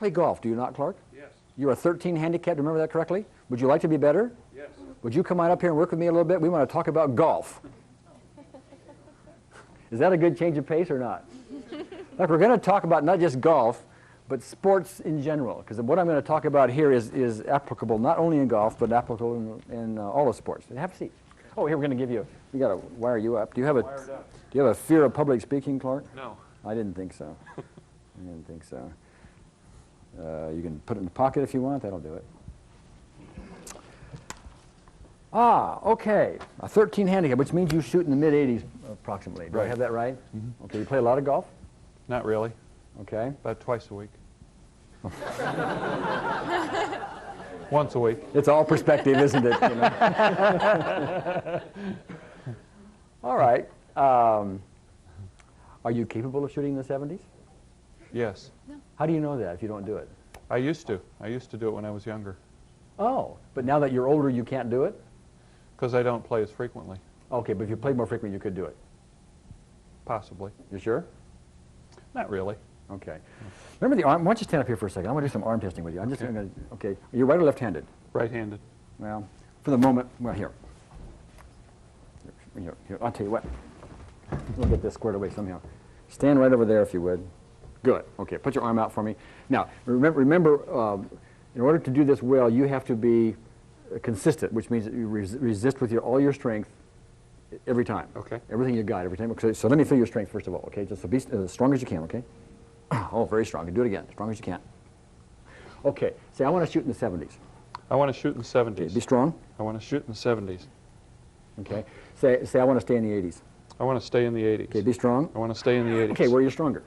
play golf, do you not, Clark? Yes. You're a 13 handicap, remember that correctly? Would you like to be better? Yes. Would you come on up here and work with me a little bit? We want to talk about golf. Is that a good change of pace or not? Look, we're going to talk about not just golf, but sports in general, because what I'm going to talk about here is applicable not only in golf, but applicable in all the sports. Have a seat. Oh, here we're going to give you, we got to wire you up. Do you have a fear of public speaking, Clark? No. I didn't think so. I didn't think so. You can put it in the pocket if you want. That'll do it. Ah, okay. A 13 handicap, which means you shoot in the mid-80s approximately. Do I have that right? Mm-hmm. Okay. You play a lot of golf? Not really. Okay. About twice a week. Once a week. It's all perspective, isn't it? You know? All right. Are you capable of shooting in the 70s? Yes. No. How do you know that if you don't do it? I used to. I used to do it when I was younger. Oh, but now that you're older, you can't do it? Because I don't play as frequently. Okay, but if you played more frequently, you could do it. Possibly. You sure? Not really. Okay. Remember the arm? Why don't you stand up here for a second? I want to do some arm testing with you. I'm just going to, okay. Are you right or left-handed? Right-handed. Well, for the moment, well, here. Here. I'll tell you what. We'll get this squared away somehow. Stand right over there if you would. Good. Okay, put your arm out for me. Now, remember in order to do this well, you have to be consistent, which means that you resist with all your strength every time. Okay. Everything you got every time. Okay, so let me feel your strength first of all, okay? Just so be as strong as you can, okay? Oh, very strong. Do it again, as strong as you can. Okay, say I want to shoot in the 70s. I want to shoot in the 70s. Okay, be strong. I want to shoot in the 70s. Okay. Say I want to stay in the 80s. I want to stay in the 80s. Okay, be strong. I want to stay in the 80s. Okay, where are you stronger?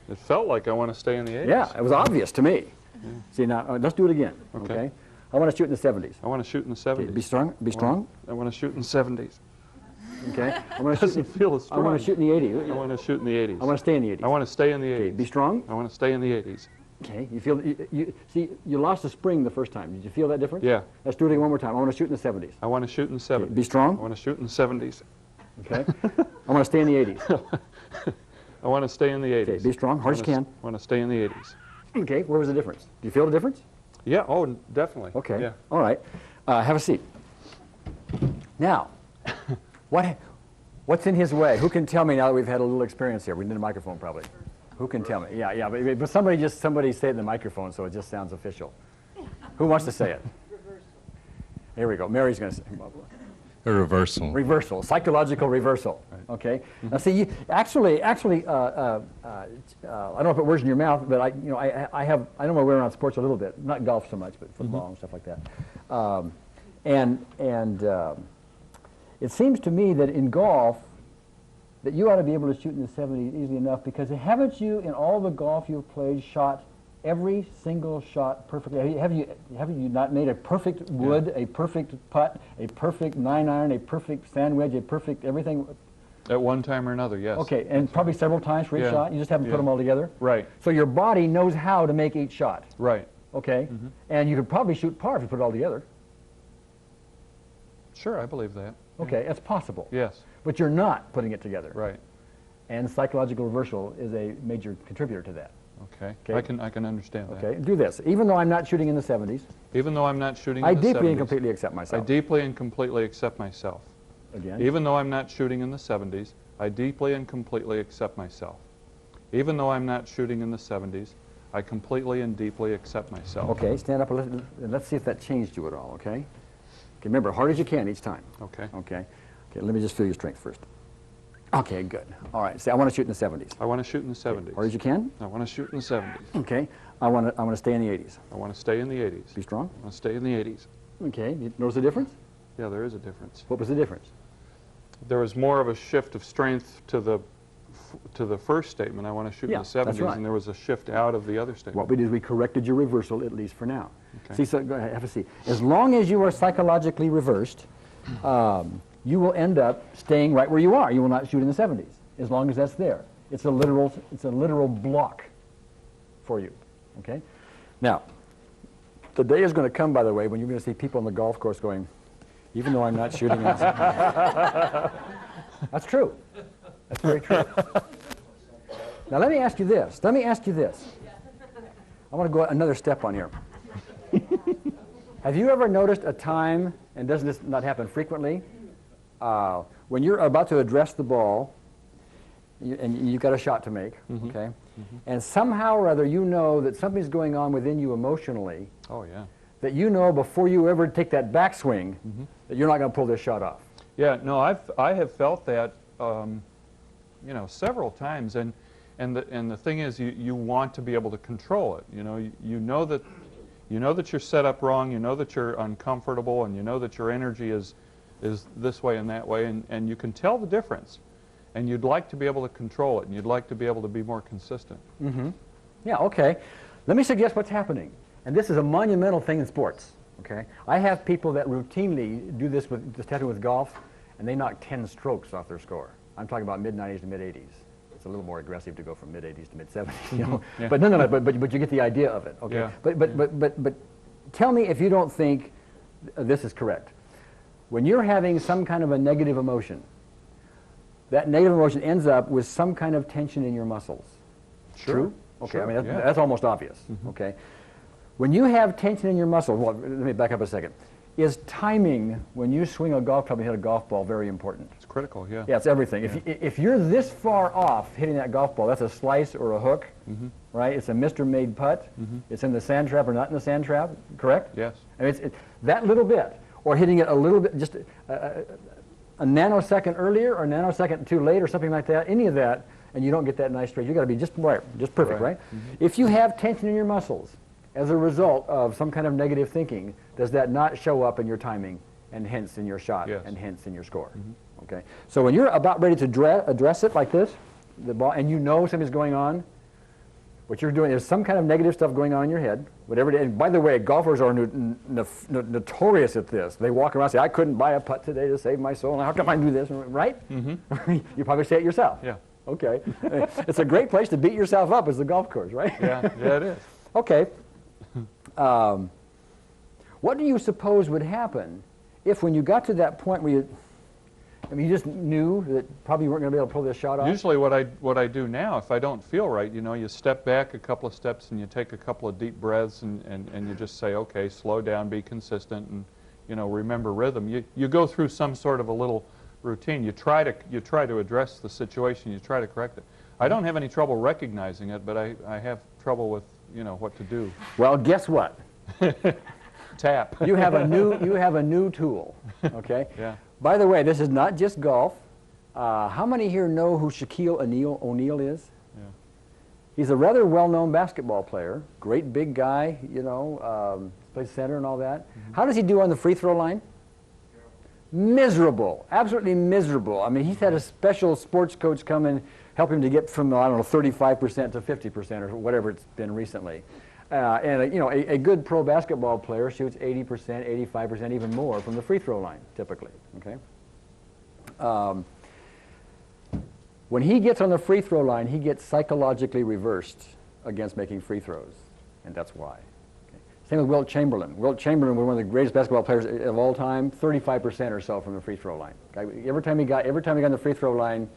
It felt like I want to stay in the 80s. Yeah, it was obvious to me. Yeah. See, now, let's do it again, okay? I want to shoot in the 70s. I want to shoot in the 70s. Okay, be strong. Be strong. I want to shoot in the 70s. Okay. I want to doesn't feel as strong. I want to shoot in the 80s. I want to shoot in the 80s. I want to stay in the 80s. I want to stay in the 80s. Okay, be strong. I want to stay in the 80s. Okay, you feel, see, you lost the spring the first time. Did you feel that difference? Yeah. Let's do it again one more time. I want to shoot in the 70s. I want to shoot in the 70s. Okay, be strong. I want to shoot in the 70s. Okay. I want to stay in the 80s. I want to stay in the 80s. Okay, be strong, hard as you can. I want to stay in the 80s. Okay, where was the difference? Do you feel the difference? Yeah, oh, definitely. Okay, yeah. All right. Have a seat. Now, what's in his way? Who can tell me now that we've had a little experience here? We need a microphone probably. Who can tell me? Yeah, but somebody say it in the microphone so it just sounds official. Who wants to say it? Reversal. Here we go. Mary's going to say A reversal. Reversal, psychological reversal. Right. Okay. Now, see, actually, I don't know if it words in your mouth, but I know my way around sports a little bit. Not golf so much, but football and stuff like that. It seems to me that in golf, that you ought to be able to shoot in the 70s easily enough, because haven't you, in all the golf you've played, shot every single shot perfectly? Have you not made a perfect wood, a perfect putt, a perfect 9-iron, a perfect sand wedge, a perfect everything? At one time or another, yes. Okay, and probably several times for each shot? You just haven't put them all together? Right. So your body knows how to make each shot? Right. Okay, and you could probably shoot par if you put it all together? Sure, I believe that. Okay, that's possible. Yes. But you're not putting it together. Right. And psychological reversal is a major contributor to that. Okay. I can understand that. Okay, do this. Even though I'm not shooting in the 70s, even though I'm not shooting in the 70s, I deeply and completely accept myself. I deeply and completely accept myself. Again? Even though I'm not shooting in the 70s, I deeply and completely accept myself. Even though I'm not shooting in the 70s, I completely and deeply accept myself. Okay, stand up and let's see if that changed you at all, okay? Okay, remember, hard as you can each time. Okay. Okay. Okay, let me just feel your strength first. Okay, good. All right, say I want to shoot in the 70s. I want to shoot in the 70s. Hard as you can? I want to shoot in the 70s. Okay. I want to stay in the 80s. I want to stay in the 80s. Be strong? I want to stay in the 80s. Okay. You notice the difference? Yeah, there is a difference. What was the difference? There was more of a shift of strength to the first statement, I want to shoot in the 70s, that's right. and there was a shift out of the other statement. What we did is we corrected your reversal, at least for now. Okay. See, so go ahead, have a seat. As long as you are psychologically reversed, you will end up staying right where you are. You will not shoot in the 70s, as long as that's there. It's a literal block for you, okay? Now, the day is going to come, by the way, when you're going to see people on the golf course going, even though I'm not shooting in the 70s. That's true. That's very true. Now, let me ask you this. I want to go another step on here. Have you ever noticed a time, and doesn't this not happen frequently, when you're about to address the ball, and you've got a shot to make, okay? And somehow or other you know that something's going on within you emotionally. Oh, yeah. That you know before you ever take that backswing that you're not going to pull this shot off. Yeah, no, I have felt that, you know, several times, and the thing is, you want to be able to control it. You know that you're set up wrong. You know that you're uncomfortable, and you know that your energy is this way and that way, and you can tell the difference, and you'd like to be able to control it, and you'd like to be able to be more consistent. Yeah, okay. Let me suggest what's happening. And this is a monumental thing in sports, okay? I have people that routinely do this with just tapping with golf, and they knock 10 strokes off their score. I'm talking about mid-90s to mid-80s. It's a little more aggressive to go from mid-80s to mid-70s, you know? Yeah. But no, but you get the idea of it, okay? Yeah. But tell me if you don't think this is correct. When you're having some kind of a negative emotion, that negative emotion ends up with some kind of tension in your muscles. Sure. True? Okay, Sure, I mean, yeah. that's almost obvious, okay? When you have tension in your muscles, well, let me back up a second. Is timing, when you swing a golf club and hit a golf ball, very important? It's critical, yeah. Yeah, it's everything. Yeah. If you're this far off hitting that golf ball, that's a slice or a hook, right? It's a Mr. Made putt. It's in the sand trap or not in the sand trap, correct? Yes. I mean, it's that little bit, or hitting it a little bit, just a nanosecond earlier or a nanosecond too late or something like that, any of that, and you don't get that nice straight. You've got to be just right, just perfect, right? If you have tension in your muscles as a result of some kind of negative thinking, does that not show up in your timing and hence in your shot Yes. and hence in your score? Okay. So when you're about ready to address it like this, the ball, and you know something's going on, what you're doing is some kind of negative stuff going on in your head, whatever it is. And by the way, golfers are notorious at this. They walk around and say, I couldn't buy a putt today to save my soul, and how come I do this, right? You probably say it yourself. Yeah. Okay. It's a great place to beat yourself up, is the golf course, right? Yeah, it is. Okay. What do you suppose would happen if when you got to that point where you just knew that probably you weren't going to be able to pull this shot off? Usually what I do now, if I don't feel right, you know, you step back a couple of steps and you take a couple of deep breaths and you just say, okay, slow down, be consistent, and, you know, remember rhythm. You go through some sort of a little routine. You try to address the situation. You try to correct it. I don't have any trouble recognizing it, but I have trouble with, you know, what to do. Well, guess what? Tap. You have a new tool, okay? Yeah. By the way, this is not just golf. How many here know who Shaquille O'Neal is? Yeah. He's a rather well-known basketball player, great big guy, you know, plays center and all that. How does he do on the free throw line? Miserable, absolutely miserable. I mean, he's had a special sports coach come and help him to get from, I don't know, 35% to 50% or whatever it's been recently. And you know, a good pro basketball player shoots 80%, 85%, even more from the free throw line, typically. Okay. When he gets on the free throw line, he gets psychologically reversed against making free throws, and that's why. Okay. Same with Wilt Chamberlain. Wilt Chamberlain was one of the greatest basketball players of all time. 35% or so from the free throw line. Okay. Every time he got on the free throw line,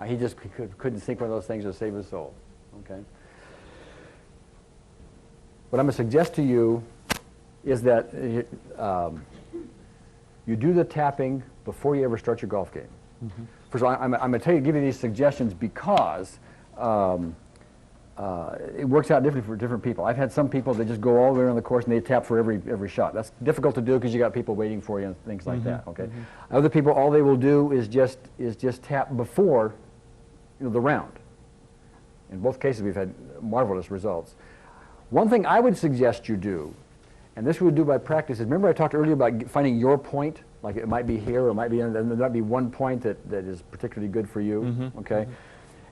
he just couldn't sink one of those things to save his soul. Okay. What I'm going to suggest to you is that you do the tapping before you ever start your golf game. First of all, I'm going to give you these suggestions because it works out differently for different people. I've had some people that just go all the way around the course and they tap for every shot. That's difficult to do because you got people waiting for you and things like that. Okay. Other people, all they will do is just tap before, you know, the round. In both cases, we've had marvelous results. One thing I would suggest you do, and this we would do by practice, is remember I talked earlier about finding your point, like it might be here or it might be, and there might be one point that is particularly good for you, okay?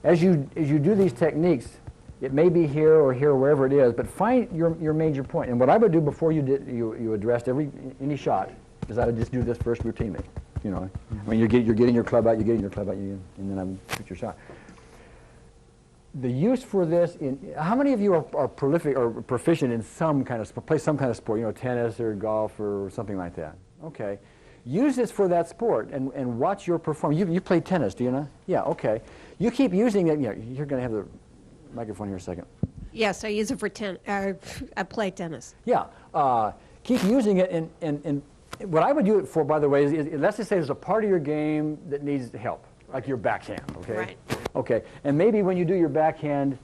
As you do these techniques, it may be here or wherever it is, but find your major point. And what I would do before you addressed any shot is I would just do this first routinely, you know? I mean, you're getting your club out, and then I would shoot your shot. The use for this how many of you are prolific or proficient in some kind of play some kind of sport, you know, tennis or golf or something like that? Okay. Use this for that sport and watch your performance. You play tennis, do you not? Yeah, okay. You keep using it. You know, you're going to have the microphone here a second. Yes, I use it for I play tennis. Yeah. Keep using it, and what I would do it for, by the way, is let's just say there's a part of your game that needs help, like your backhand, okay? Right. Okay, and maybe when you do your backhand,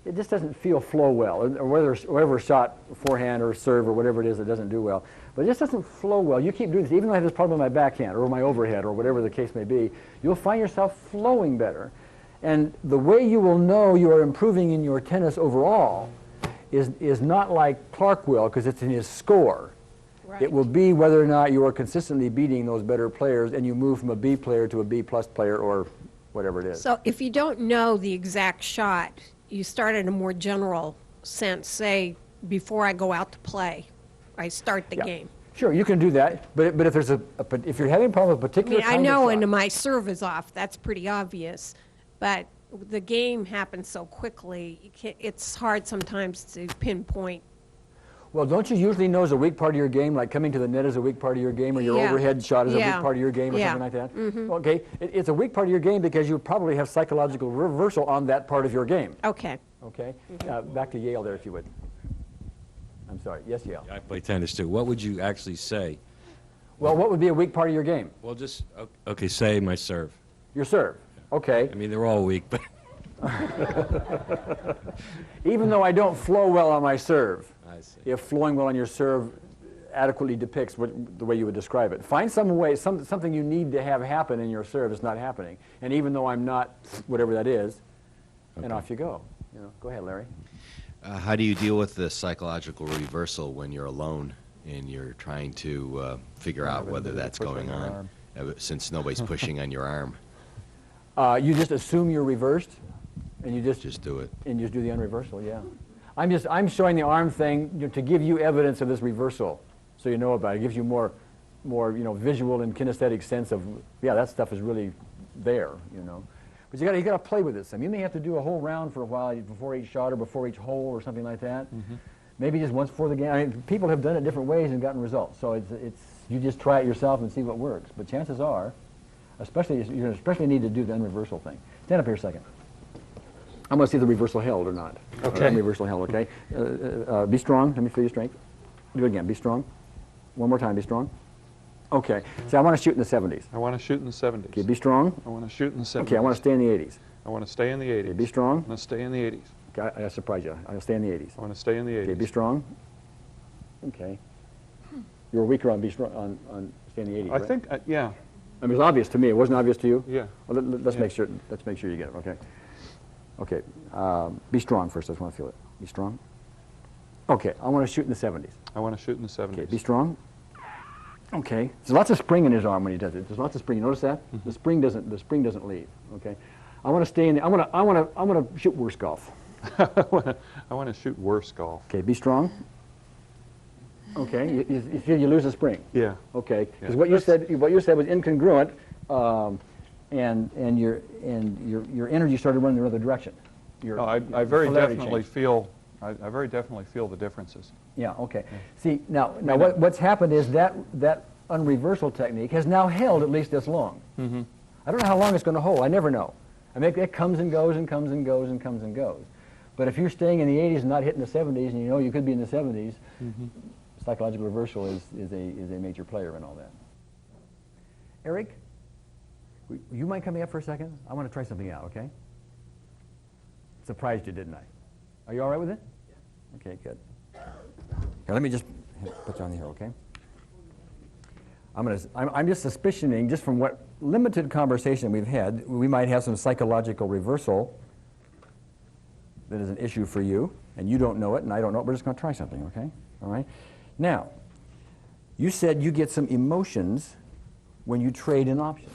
it just doesn't flow well, or whether shot, forehand or serve or whatever it is that doesn't do well. But it just doesn't flow well. You keep doing this, even though I have this problem with my backhand or my overhead or whatever the case may be, you'll find yourself flowing better. And the way you will know you are improving in your tennis overall is not like Clark will, because it's in his score. Right. It will be whether or not you are consistently beating those better players and you move from a B player to a B plus player or whatever it is. So if you don't know the exact shot, you start in a more general sense, say, before I go out to play, I start the Yeah. game. Sure, you can do that, but if there's if you're having a problem with a I particular mean, I kind of know shot, when my serve is off, that's pretty obvious, but the game happens so quickly, it's hard sometimes to pinpoint. well, don't you usually know is a weak part of your game, like coming to the net is a weak part of your game, or your Yeah. overhead shot is a Yeah. weak part of your game, or Yeah. something like that? Mm-hmm. Okay, it's a weak part of your game because you probably have psychological reversal on that part of your game. Okay. Okay, back to Yale there, if you would. I'm sorry. Yes, Yale. I play tennis too. What would you actually say? Well, what would be a weak part of your game? Well, just, okay, say my serve. Your serve. Okay. I mean, they're all weak, but Even though I don't flow well on my serve, I see. if flowing well on your serve adequately depicts the way you would describe it. Find some way, something you need to have happen in your serve is not happening. And even though I'm not, whatever that is, and off you go. You know, go ahead, Larry. How do you deal with the psychological reversal when you're alone and you're trying to figure out whether that's push on going your on, since nobody's pushing on your arm? You just assume you're reversed, and you Just do it. and you just do the unreversal. Yeah, I'm showing the arm thing to give you evidence of this reversal, so you know about it. It gives you more visual and kinesthetic sense of that stuff is really there. But you got to play with this. I mean, you may have to do a whole round for a while before each shot or before each hole or something like that. Mm-hmm. Maybe just once before the game. I mean, people have done it different ways and gotten results. So it's you just try it yourself and see what works. But chances are, you especially need to do the unreversal thing. Stand up here a second. I'm going to see if the reversal held or not. Okay. Unreversal held. Okay. Be strong. Let me feel your strength. Do it again. Be strong. One more time. Be strong. Okay. So I want to shoot in the 70s. I want to shoot in the 70s. Okay. Be strong. I want to shoot in the 70s. Okay. I want to stay in the 80s. I want to stay in the 80s. Okay, be strong. I want to stay in the 80s. Okay, I surprised you. I'll stay in the 80s. I want to stay in the 80s. Okay, be strong. Okay. You were weaker on be strong on stay in the 80s. I right? think, yeah. I mean, it was obvious to me. It wasn't obvious to you. Yeah. Well, let's Yeah. make sure. Let's make sure you get it. Okay. Okay. Be strong first. I just want to feel it. Be strong. Okay. I want to shoot in the 70s. I want to shoot in the 70s. Okay. Be strong. Okay. There's lots of spring in his arm when he does it. There's lots of spring. You notice that? Mm-hmm. The spring doesn't leave. Okay. I want to stay in. I want to shoot worse golf. I want to shoot worse golf. Okay. Be strong. Okay. You feel you lose the spring. Yeah. Okay, because Yeah. what you said was incongruent, and your energy started running the other direction. No, I very polarity definitely changed. feel. I very definitely feel the differences. Yeah. Okay. See now what's happened is that unreversal technique has now held at least this long. Mm-hmm. I don't know how long it's going to hold. I never know. I mean, it comes and goes and comes and goes and comes and goes. But if you're staying in the 80s and not hitting the 70s, and you know you could be in the 70s, psychological reversal is a major player in all that. Eric, you mind coming up for a second? I want to try something out, okay? Surprised you, didn't I? Are you all right with it? Yeah. Okay, good. Here, let me just put you on here, okay? I'm just suspicioning, just from what limited conversation we've had, we might have some psychological reversal that is an issue for you, and you don't know it, and I don't know it. We're just going to try something, okay? All right? Now, you said you get some emotions when you trade in options,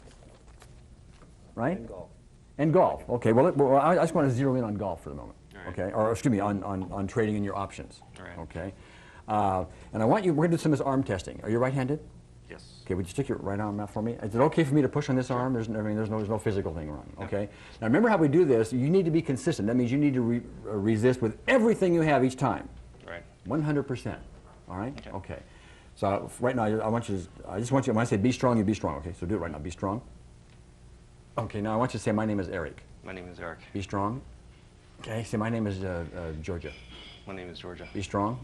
right? And golf. And golf. Okay, well, I just want to zero in on golf for the moment, okay? Or, excuse me, on trading in your options, okay? And we're going to do some of this arm testing. Are you right-handed? Yes. Okay, would you stick your right arm out for me? Is it okay for me to push on this arm? There's no physical thing wrong, okay? Now remember how we do this, you need to be consistent. That means you need to resist with everything you have each time. Right. 100%, all right? Okay. So right now, I just want you, when I say be strong, you be strong, okay? So do it right now, be strong. Okay, now I want you to say, my name is Eric. My name is Eric. Be strong. Okay, say my name is Georgia. My name is Georgia. Be strong.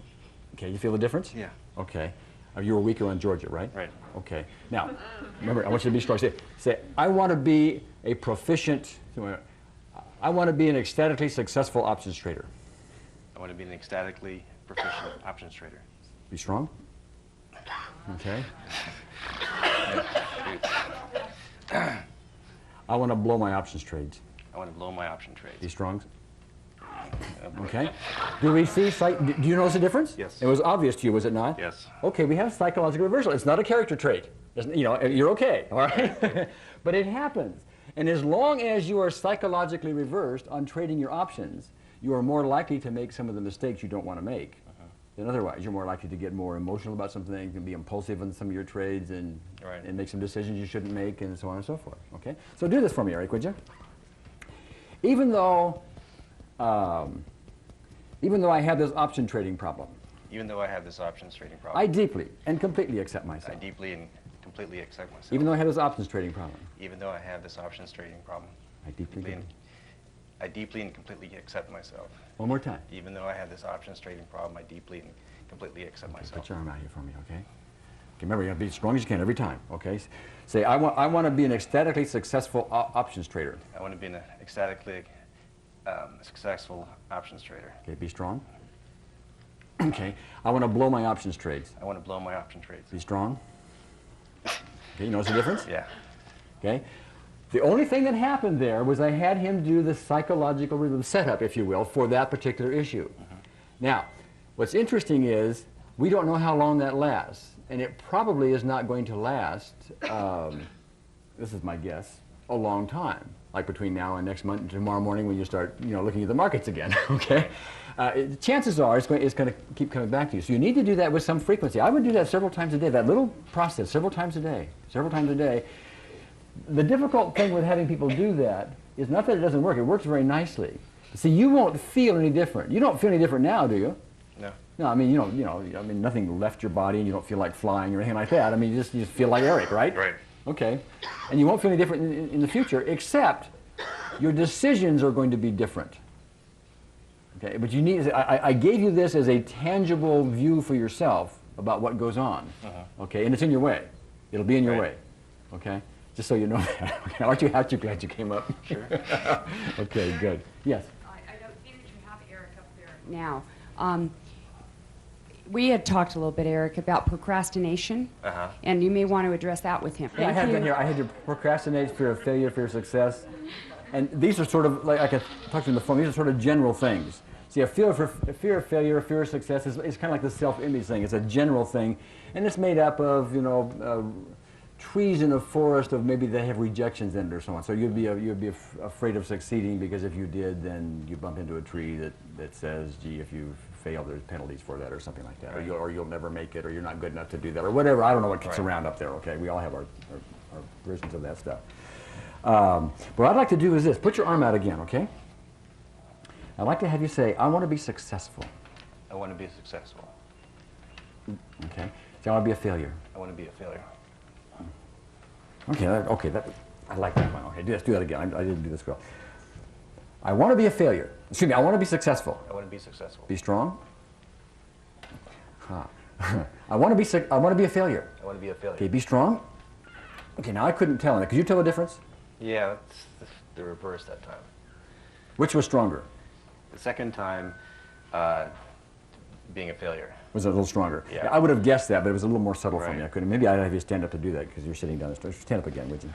Okay, you feel the difference? Yeah. Okay. You were weaker on Georgia, right? Right. Okay. Now, remember, I want you to be strong. Say, I want to be a proficient, I want to be an ecstatically successful options trader. I want to be an ecstatically proficient options trader. Be strong. Okay. I want to blow my options trades. I want to blow my option trades. Be strong. Okay. Do we see, do you notice the difference? Yes. It was obvious to you, was it not? Yes. Okay, we have psychological reversal. It's not a character trait. You know, you're okay, all right? But it happens. And as long as you are psychologically reversed on trading your options, you are more likely to make some of the mistakes you don't want to make than otherwise. You're more likely to get more emotional about something, you can be impulsive in some of your trades and make some decisions you shouldn't make and so on and so forth, okay? So do this for me, Eric, would you? Even though I have this option trading problem, Even though I have this options trading problem. I deeply and completely accept myself. I deeply and completely accept myself. Even though I have this options trading problem, Even though I have this options trading problem. I deeply I deeply and completely accept myself. One more time. Even though I have this options trading problem, I deeply and completely accept myself. Put your arm out here for me, okay? Okay, remember, you have to be as strong as you can every time, okay? Say, I want to be an ecstatically successful options trader. I want to be an ecstatically successful options trader. Okay, be strong. Okay, I want to blow my options trades. I want to blow my option trades. Be strong. Okay, you notice the difference? Yeah. Okay? The only thing that happened there was I had him do the psychological setup, if you will, for that particular issue. Now, what's interesting is we don't know how long that lasts, and it probably is not going to last, this is my guess, a long time, like between now and next month and tomorrow morning when you start, looking at the markets again, okay? Chances are it's going to keep coming back to you. So you need to do that with some frequency. I would do that several times a day, that little process, several times a day. The difficult thing with having people do that is not that it doesn't work, it works very nicely. See, you won't feel any different. You don't feel any different now, do you? No. No, I mean, nothing left your body and you don't feel like flying or anything like that. I mean, you just feel like Eric, right? Right. Okay. And you won't feel any different in the future, except your decisions are going to be different. Okay, but you need, I gave you this as a tangible view for yourself about what goes on. Okay, and it's in your way. It'll be in your way. Okay? Just so you know that. Okay. Aren't you glad you came up? Sure. Okay, good. Yes? I don't think that you have Eric up there now. We had talked a little bit, Eric, about procrastination, and you may want to address that with him. Yeah, I had that here. I had your procrastinate, fear of failure, fear of success. And these are sort of, like I talked to you on the phone, these are sort of general things. See, a fear of failure, fear of success is kind of like the self-image thing. It's a general thing, and it's made up of, trees in a forest of maybe they have rejections in it or so on. So you'd be afraid of succeeding because if you did, then you bump into a tree that says, gee, if you fail, there's penalties for that or something like that. Right. Or you'll never make it, or you're not good enough to do that, or whatever. I don't know what gets around up there, okay? We all have our versions of that stuff. What I'd like to do is this. Put your arm out again, okay? I'd like to have you say, I want to be successful. I want to be successful. Okay? So I want to be a failure. I want to be a failure. Okay, I like that one. Okay, let's do that again. I didn't do this well. I want to be a failure. Excuse me, I want to be successful. I want to be successful. Be strong. I want to be a failure. I want to be a failure. Okay, be strong. Okay, now I couldn't tell. Could you tell the difference? Yeah, that's the reverse that time. Which was stronger? The second time, being a failure. Was it a little stronger? Yeah. I would have guessed that, but it was a little more subtle for me. Right. I couldn't. Maybe I'd have you stand up to do that because you're sitting down the stairs. Stand up again, would you?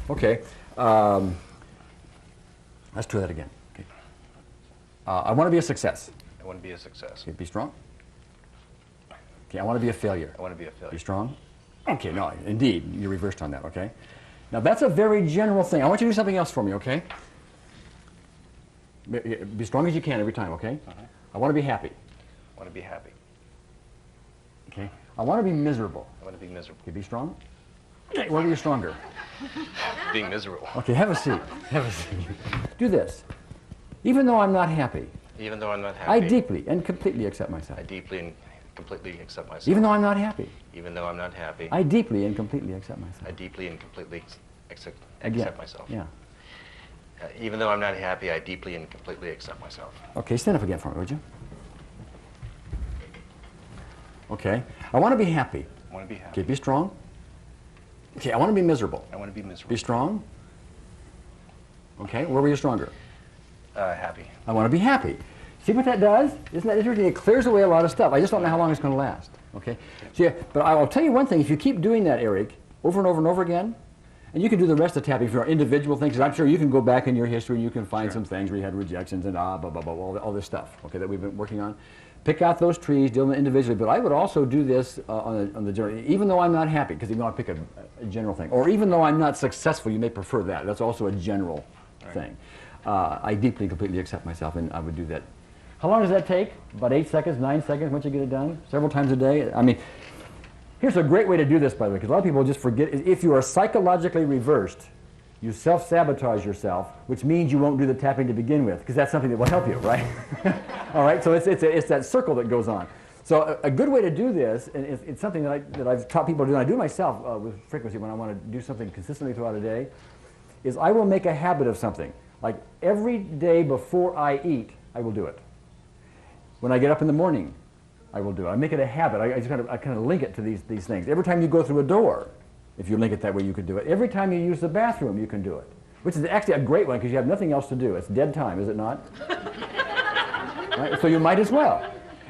Okay. Let's do that again. Okay. I want to be a success. I want to be a success. Okay, be strong. Okay, I want to be a failure. I want to be a failure. Be strong. Okay, no, indeed, you reversed on that, okay? Now, that's a very general thing. I want you to do something else for me, okay? Be strong as you can every time, okay? I want to be happy. I want to be happy. Okay? I want to be miserable. I want to be miserable. Okay, be strong. Okay, whether you're stronger. Being miserable. Okay, have a seat. Have a seat. Do this. Even though I'm not happy, Even though I'm not happy. I deeply and completely accept myself. I deeply and completely accept myself. Even though I'm not happy, Even though I'm not happy. I deeply and completely accept myself. I deeply and completely accept Again. myself. Yeah. Even though I'm not happy, I deeply and completely accept myself. Okay, stand up again for me, would you? Okay. I want to be happy. I want to be happy. Okay, be strong. Okay, I want to be miserable. I want to be miserable. Be strong. Okay, where were you stronger? Happy. I want to be happy. See what that does? Isn't that interesting? It clears away a lot of stuff. I just don't know how long it's going to last. Okay? So yeah, but I'll tell you one thing. If you keep doing that, Eric, over and over and over again, and you can do the rest of tapping for individual things, 'cause I'm sure you can go back in your history and you can find some things where you had rejections and blah, blah, blah, all this stuff, okay, that we've been working on. Pick out those trees, deal with them individually, but I would also do this on the journey, even though I'm not happy, because you want to pick a general thing, or even though I'm not successful, you may prefer that. That's also a general thing. I deeply, completely accept myself, and I would do that. How long does that take? About 8 seconds, 9 seconds once you get it done? Several times a day? I mean, here's a great way to do this, by the way, because a lot of people just forget. If you are psychologically reversed, you self-sabotage yourself, which means you won't do the tapping to begin with, because that's something that will help you, right? All right, so it's that circle that goes on. So a good way to do this, and it's something that I've taught people to do, and I do myself with frequency when I want to do something consistently throughout a day, is I will make a habit of something. Like every day before I eat, I will do it. When I get up in the morning, I will do it. I make it a habit. I kind of link it to these things. Every time you go through a door, if you link it that way, you can do it. Every time you use the bathroom, you can do it. Which is actually a great one because you have nothing else to do. It's dead time, is it not? Right? So you might as well.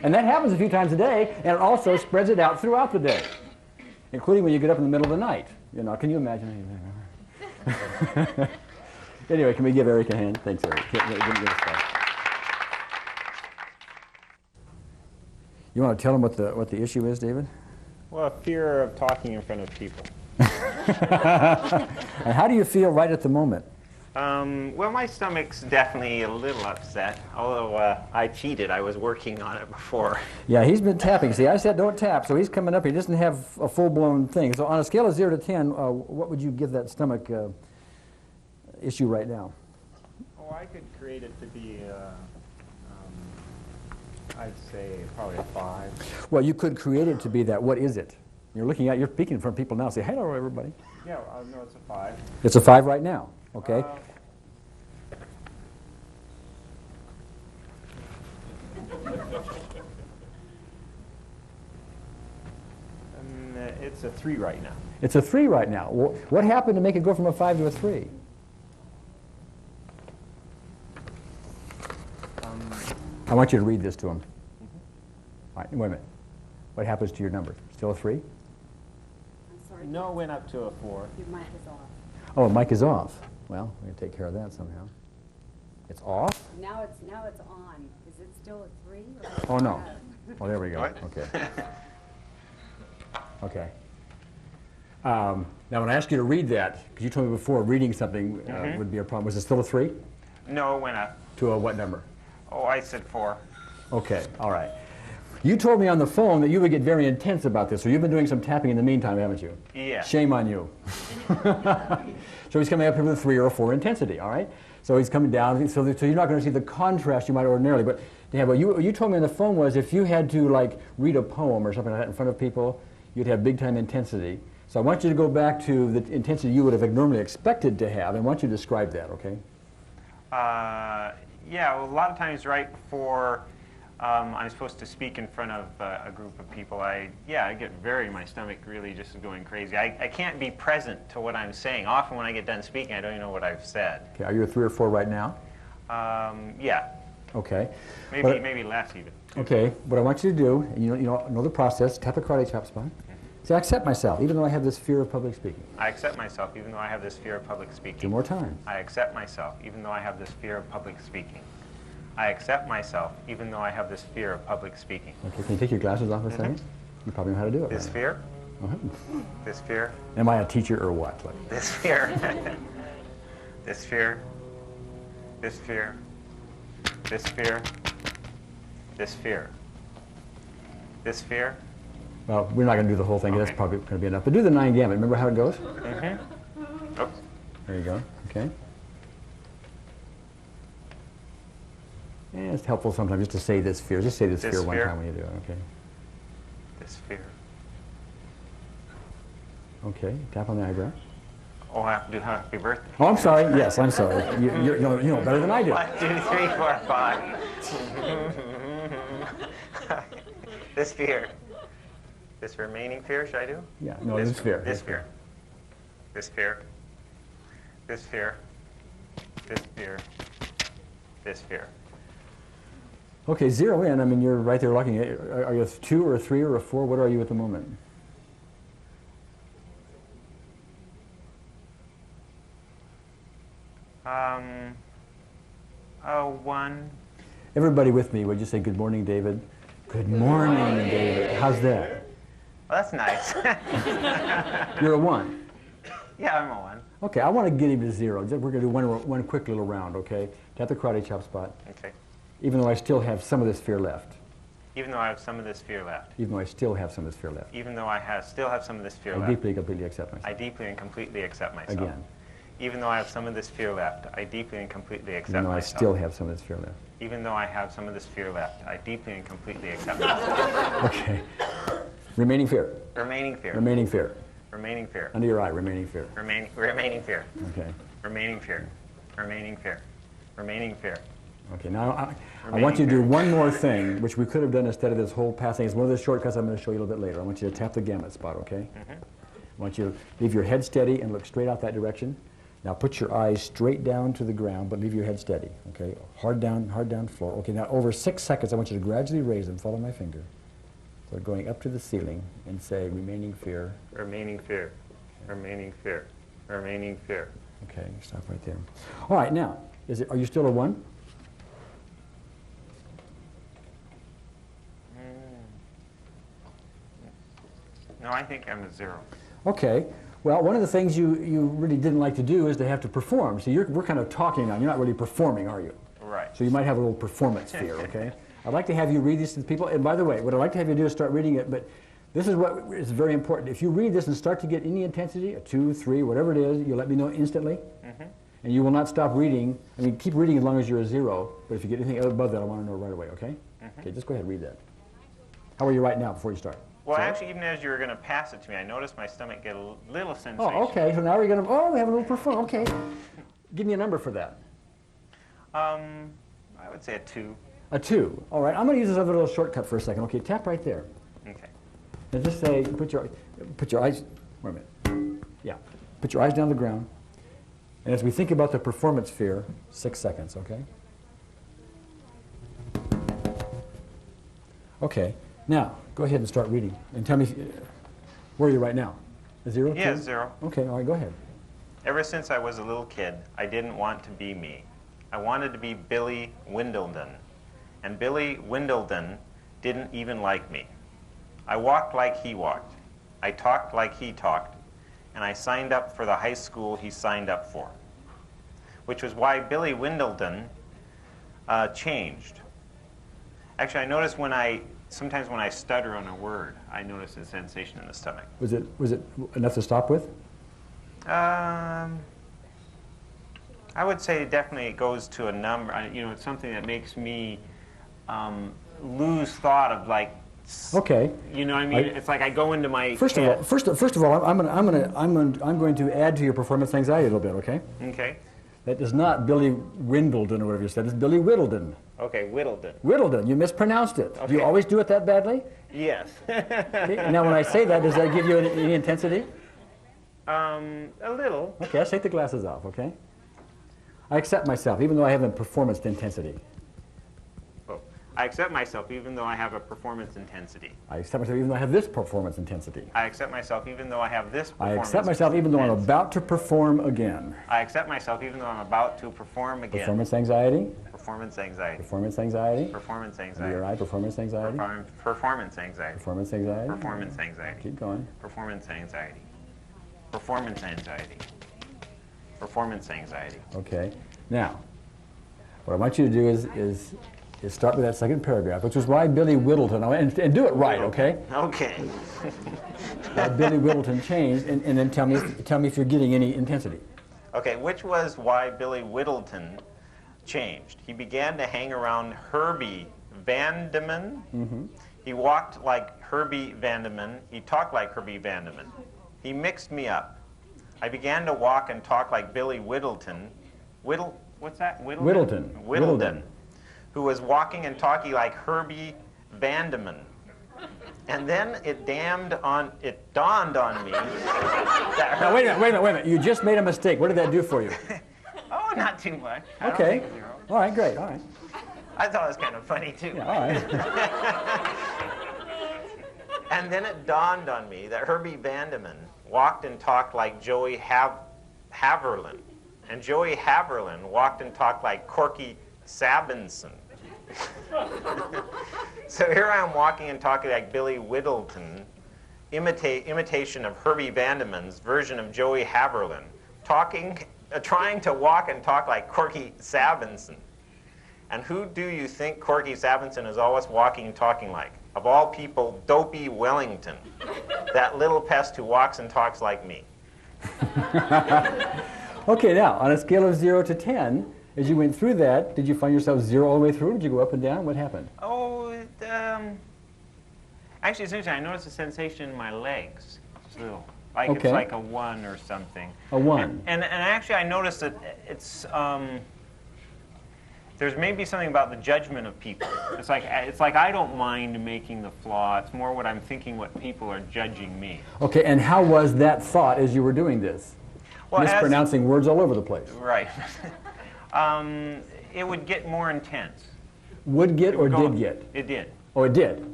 And that happens a few times a day, and it also spreads it out throughout the day, including when you get up in the middle of the night. You know, can you imagine? Anyway, can we give Eric a hand? Thanks, Eric. You want to tell them what the issue is, David? Well, fear of talking in front of people. And how do you feel right at the moment? Well, my stomach's definitely a little upset, although I cheated. I was working on it before. Yeah, he's been tapping. See, I said don't tap, so he's coming up. He doesn't have a full-blown thing. So on a scale of 0 to 10, what would you give that stomach issue right now? Oh, I could create it to be, I'd say probably a 5. Well, you could create it to be that. What is it? You're speaking in front of people now. Say, hello, everybody. Yeah, no, it's a 5. It's a 5 right now, okay? It's a 3 right now. It's a 3 right now. What happened to make it go from a 5 to a 3? I want you to read this to him. All right, wait a minute. What happens to your number? Still a 3? I'm sorry. No, it went up to a 4. Your mic is off. Oh, mic is off. Well, we're going to take care of that somehow. It's off? Now it's on. Is it still a 3? Oh, no. Oh, there we go. What? Okay. Okay. Now, when I asked you to read that, because you told me before reading something would be a problem, was it still a 3? No, it went up. To a what number? Oh, I said 4. Okay, all right. You told me on the phone that you would get very intense about this, so you've been doing some tapping in the meantime, haven't you? Yeah. Shame on you. So he's coming up here with a 3 or a 4 intensity, all right? So he's coming down, so you're not going to see the contrast you might ordinarily, but yeah, what you told me on the phone was if you had to, like, read a poem or something like that in front of people, you'd have big-time intensity. So I want you to go back to the intensity you would have normally expected to have, and I want you to describe that, okay? Yeah, well, a lot of times right before I'm supposed to speak in front of a group of people, I get my stomach really just going crazy. I can't be present to what I'm saying. Often when I get done speaking, I don't even know what I've said. Okay, are you a 3 or 4 right now? Yeah. Okay. Maybe less even. Okay, what I want you to do, and you know the process, tap a karate chop spot. Say, I accept myself, even though I have this fear of public speaking. I accept myself, even though I have this fear of public speaking. 2 more times. I accept myself, even though I have this fear of public speaking. I accept myself, even though I have this fear of public speaking. Okay, can you take your glasses off a second? You probably know how to do it. This right fear, now. this fear, Am I a teacher or what? Like, this fear, this fear, this fear, this fear, this fear, this fear. well, we're not going to do the whole thing. Okay. That's probably going to be enough. But do the 9 gamut. Remember how it goes? Oops. There you go. Okay. And it's helpful sometimes just to say this fear. Just say this fear one fear. time when you do it. Okay. This fear. Okay. Tap on the eyebrow. Oh, I have to do happy birthday. Oh, I'm sorry. Yes, I'm sorry. You know better than I do. 1, 2, 3, 4, 5. This fear. This remaining fear, should I do? Yeah, no, this fear. This fear. This fear. This fear. This fear. This fear. Okay, zero in. I mean, you're right there looking at. Are you a 2 or a 3 or a 4? What are you at the moment? Oh, 1. Everybody with me, would you say good morning, David? Good morning, David. How's that? Well, that's nice. You're a 1. Yeah, I'm a 1. Okay, I want to get him to 0. We're going to do one quick little round, okay? Tap the karate chop spot. Okay. Even though I still have some of this fear left. Even though I have some of this fear left. Even though I still have some of this fear left. Even though I still have some of this fear I left. deeply and completely accept myself. I deeply and completely accept myself. Again. Even though I have some of this fear left, I deeply and completely accept Even though I myself. still have some of this fear left. Even though I have some of this fear left, I deeply and completely accept myself. Okay. Remaining fear. Remaining fear. Remaining fear. Remaining fear. Under your eye, remaining fear. Remaining fear. Okay. Remaining fear. Remaining fear. Remaining fear. Okay, now I want you to do one more thing, which we could have done instead of this whole passing. It's one of the shortcuts I'm going to show you a little bit later. I want you to tap the gamut spot, okay? I want you to leave your head steady and look straight out that direction. Now put your eyes straight down to the ground, but leave your head steady, okay? Hard down floor. Okay, now over 6 seconds, I want you to gradually raise them. Follow my finger. So going up to the ceiling and say, remaining fear. Remaining fear. Remaining fear. Remaining fear. Okay, stop right there. All right, now, are you still a 1? No, I think I'm a 0. Okay. Well, one of the things you really didn't like to do is to have to perform. So we're kind of talking now. You're not really performing, are you? Right. So you might have a little performance fear, okay? I'd like to have you read this to the people. And by the way, what I'd like to have you do is start reading it, but this is what is very important. If you read this and start to get any intensity, a 2, 3, whatever it is, you let me know instantly. And you will not stop reading. I mean, keep reading as long as you're a 0, but if you get anything above that, I want to know right away, okay? Okay, just go ahead and read that. How are you right now before you start? Well, actually, even as you were going to pass it to me, I noticed my stomach get a little sensation. Oh, okay. So now we're going to, we have a little perform. Okay. Give me a number for that. I would say a 2. A 2. All right. I'm going to use this other little shortcut for a second. Okay, tap right there. Okay. And just say, put your eyes, wait a minute. Yeah. Put your eyes down the ground. And as we think about the performance fear, 6 seconds, okay? Okay. Now, go ahead and start reading. And tell me, where are you right now? A 0? Yeah, 2? 0. Okay, all right, go ahead. Ever since I was a little kid, I didn't want to be me. I wanted to be Billy Windledon. And Billy Windledon didn't even like me. I walked like he walked. I talked like he talked. And I signed up for the high school he signed up for. Which was why Billy Windledon changed. Actually, I noticed sometimes when I stutter on a word, I notice a sensation in the stomach. Was it enough to stop with? I would say definitely it goes to a number. It's something that makes me lose thought of like. Okay. You know what I mean? It's like I go into my. First of all, I'm going to add to your performance anxiety a little bit. Okay. Okay. That is not Billy Windledon or whatever you said. It's Billy Whittledon. Okay, Whittledon. Whittledon. You mispronounced it. Okay. Do you always do it that badly? Yes. Okay. Now, when I say that, does that give you any intensity? A little. Okay, let's take the glasses off, okay? I accept myself, even though I have a performance intensity. Oh, I accept myself even though I have a performance intensity. I accept myself even though I have this performance intensity. I accept myself even though I have this I performance accept myself even though I'm about to perform again. I accept myself even though I'm about to perform again. Performance anxiety. Performance anxiety. Performance anxiety. Performance Under anxiety. your eye, performance anxiety. Performance anxiety. Performance anxiety. Performance anxiety. Keep going. Performance anxiety. Performance anxiety. Performance anxiety. Okay. Now, what I want you to do is start with that second paragraph, which is why Billy Whittleton, and do it right, okay? Okay. Billy Whittleton changed, and then tell me if you're getting any intensity. Okay, which was why Billy Whittleton changed. He began to hang around Herbie Vandeman. He walked like Herbie Vandeman. He talked like Herbie Vandeman. He mixed me up. I began to walk and talk like Billy Whittleton. What's that? Whittleton. Whittleton. Who was walking and talking like Herbie Vandeman. And then it dawned on me that Now, wait a minute. You just made a mistake. What did that do for you? Oh, not too much. I don't Okay. think zero. All right, great. All right. I thought it was kind of funny, too. Yeah, all right. And then it dawned on me that Herbie Vandeman walked and talked like Joey Haverland. And Joey Haverland walked and talked like Corky Sabinson. So here I am walking and talking like Billy Whittleton, imitation of Herbie Vandeman's version of Joey Haverland, trying to walk and talk like Corky Sabinson. And who do you think Corky Sabinson is always walking and talking like? Of all people, Dopey Wellington, that little pest who walks and talks like me. Okay, now, on a scale of 0 to 10, as you went through that, did you find yourself 0 all the way through? Did you go up and down? What happened? Oh, actually, it's interesting. I noticed a sensation in my legs. It's little, like Okay. it's like a 1 or something. A 1. And actually, I noticed that it's there's maybe something about the judgment of people. It's like I don't mind making the flaw. It's more what I'm thinking, what people are judging me. Okay, and how was that thought as you were doing this? Well, Mispronouncing words all over the place. Right. It would get more intense. Would get or Go- did get? It did. Oh, it did?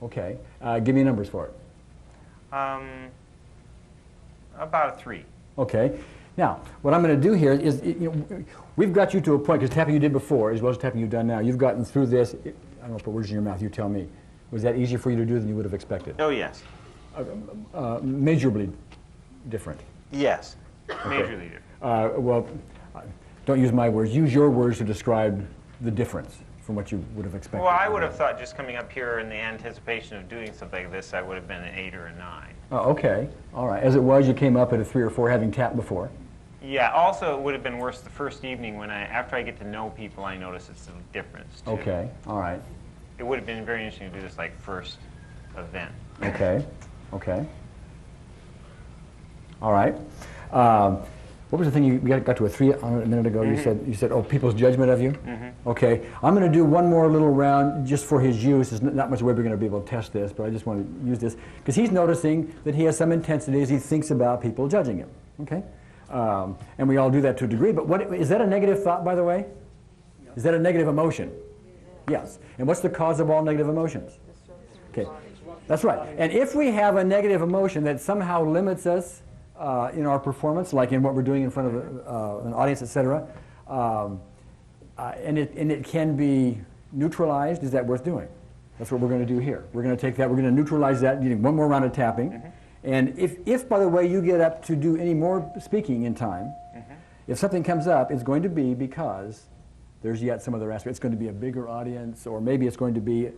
Okay. Give me numbers for it. About a 3. Okay. Now, what I'm going to do here is, we've got you to a point, because tapping you did before, as well as tapping you've done now, you've gotten through this. I don't want to put words in your mouth, you tell me. Was that easier for you to do than you would have expected? Oh, yes. Majorly different. Yes. Majorly different. Well, don't use my words. Use your words to describe the difference from what you would have expected. Well, I would have thought just coming up here in the anticipation of doing something like this, I would have been an 8 or a 9. Oh, okay. All right. As it was, you came up at a 3 or 4, having tapped before. Yeah. Also, it would have been worse the first evening when after I get to know people, I notice it's a difference too. Okay. All right. It would have been very interesting to do this like first event. Okay. Okay. All right. What was the thing you got to a 3 on a minute ago? You said, oh, people's judgment of you. Okay. I'm going to do one more little round just for his use. There's not much way we're going to be able to test this, but I just want to use this because he's noticing that he has some intensity as he thinks about people judging him. Okay. And we all do that to a degree. But what is that a negative thought, by the way? Is that a negative emotion? Yes. And what's the cause of all negative emotions? Okay. That's right. And if we have a negative emotion that somehow limits us in our performance, like in what we're doing in front of an audience, etc., and it can be neutralized, is that worth doing? That's what we're going to do here. We're going to take that, we're going to neutralize that, using one more round of tapping. And if, by the way, you get up to do any more speaking in time, if something comes up, it's going to be because there's yet some other aspect. It's going to be a bigger audience, or maybe it's going to be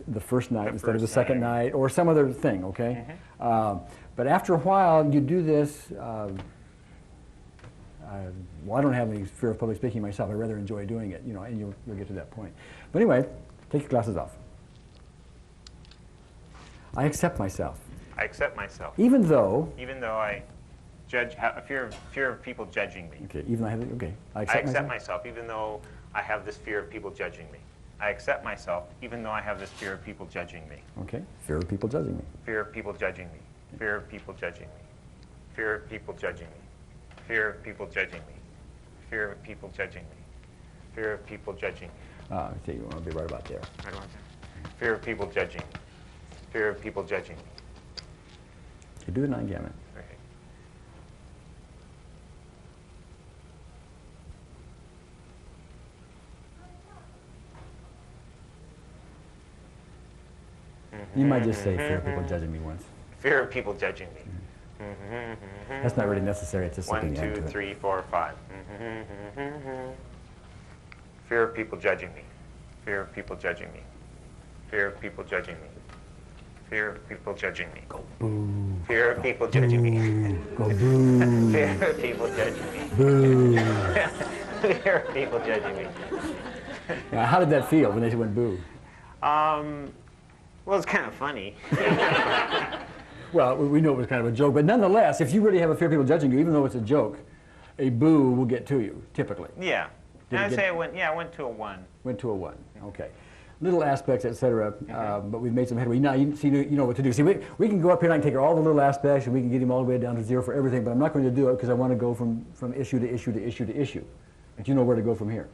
the first night instead of the second night, or some other thing, okay? But after a while, you do this, well, I don't have any fear of public speaking myself. I rather enjoy doing it, and you'll get to that point. But anyway, take your glasses off. I accept myself. I accept myself. Even though I have a fear of people judging me. Okay, even I have okay. I accept myself even though I have this fear of people judging me. I accept myself even though I have this fear of people judging me. Okay, fear of people judging me. Fear of people judging me. Fear of people judging me. Fear of people judging me. Fear of people judging me. Fear of people judging me. Fear of people judging me. I see, you want to be right about there. Right about there. Fear of people judging me. Fear of people judging me. You do the 9 gamut. Okay. You might just say fear of people judging me once. Fear of people judging me. That's not really necessary. It's just 1, something to add 2, to it. 3, 4, 5. Fear of people judging me. Fear of people judging me. Fear of people judging me. Fear of people judging me. Go boo. Fear of people judging me. Go boo. Fear of people judging me. Boo. Fear of people judging me. Now, how did that feel when they went boo? Well, it's kind of funny. Well, we know it was kind of a joke, but nonetheless, if you really have a fear of people judging you, even though it's a joke, a boo will get to you, typically. Yeah. Did it I'd get- say it went to a 1. Went to a 1, okay. Little aspects, et cetera, but we've made some headway. Now, you know what to do. See, we can go up here and I can take all the little aspects and we can get him all the way down to 0 for everything, but I'm not going to do it because I want to go from issue to issue to issue to issue. But you know where to go from here.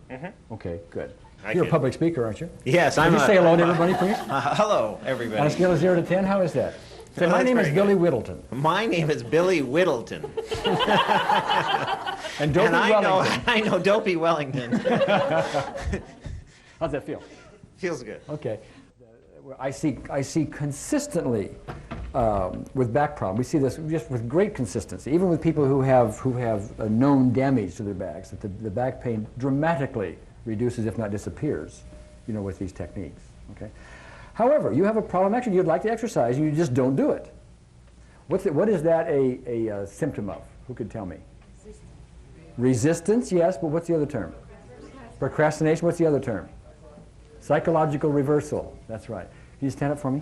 Okay, good. You're a public speaker, aren't you? Yes, Can I'm you say hello to everybody, please? hello, On a everybody. scale of 0 to 10, how is that? Say, my That's name is very Billy Whittleton. My name is Billy Whittleton. And Dopey And Wellington. I know Dopey Wellington. How's that feel? Feels good. Okay. I see consistently with back problems. We see this just with great consistency, even with people who have known damage to their backs, that the back pain dramatically reduces, if not disappears, with these techniques. Okay. However, you have a problem. Actually, you'd like to exercise, you just don't do it. What is that a symptom of? Who could tell me? Resistance, yes, but what's the other term? Procrastination, what's the other term? Psychological reversal, that's right. Can you stand up for me?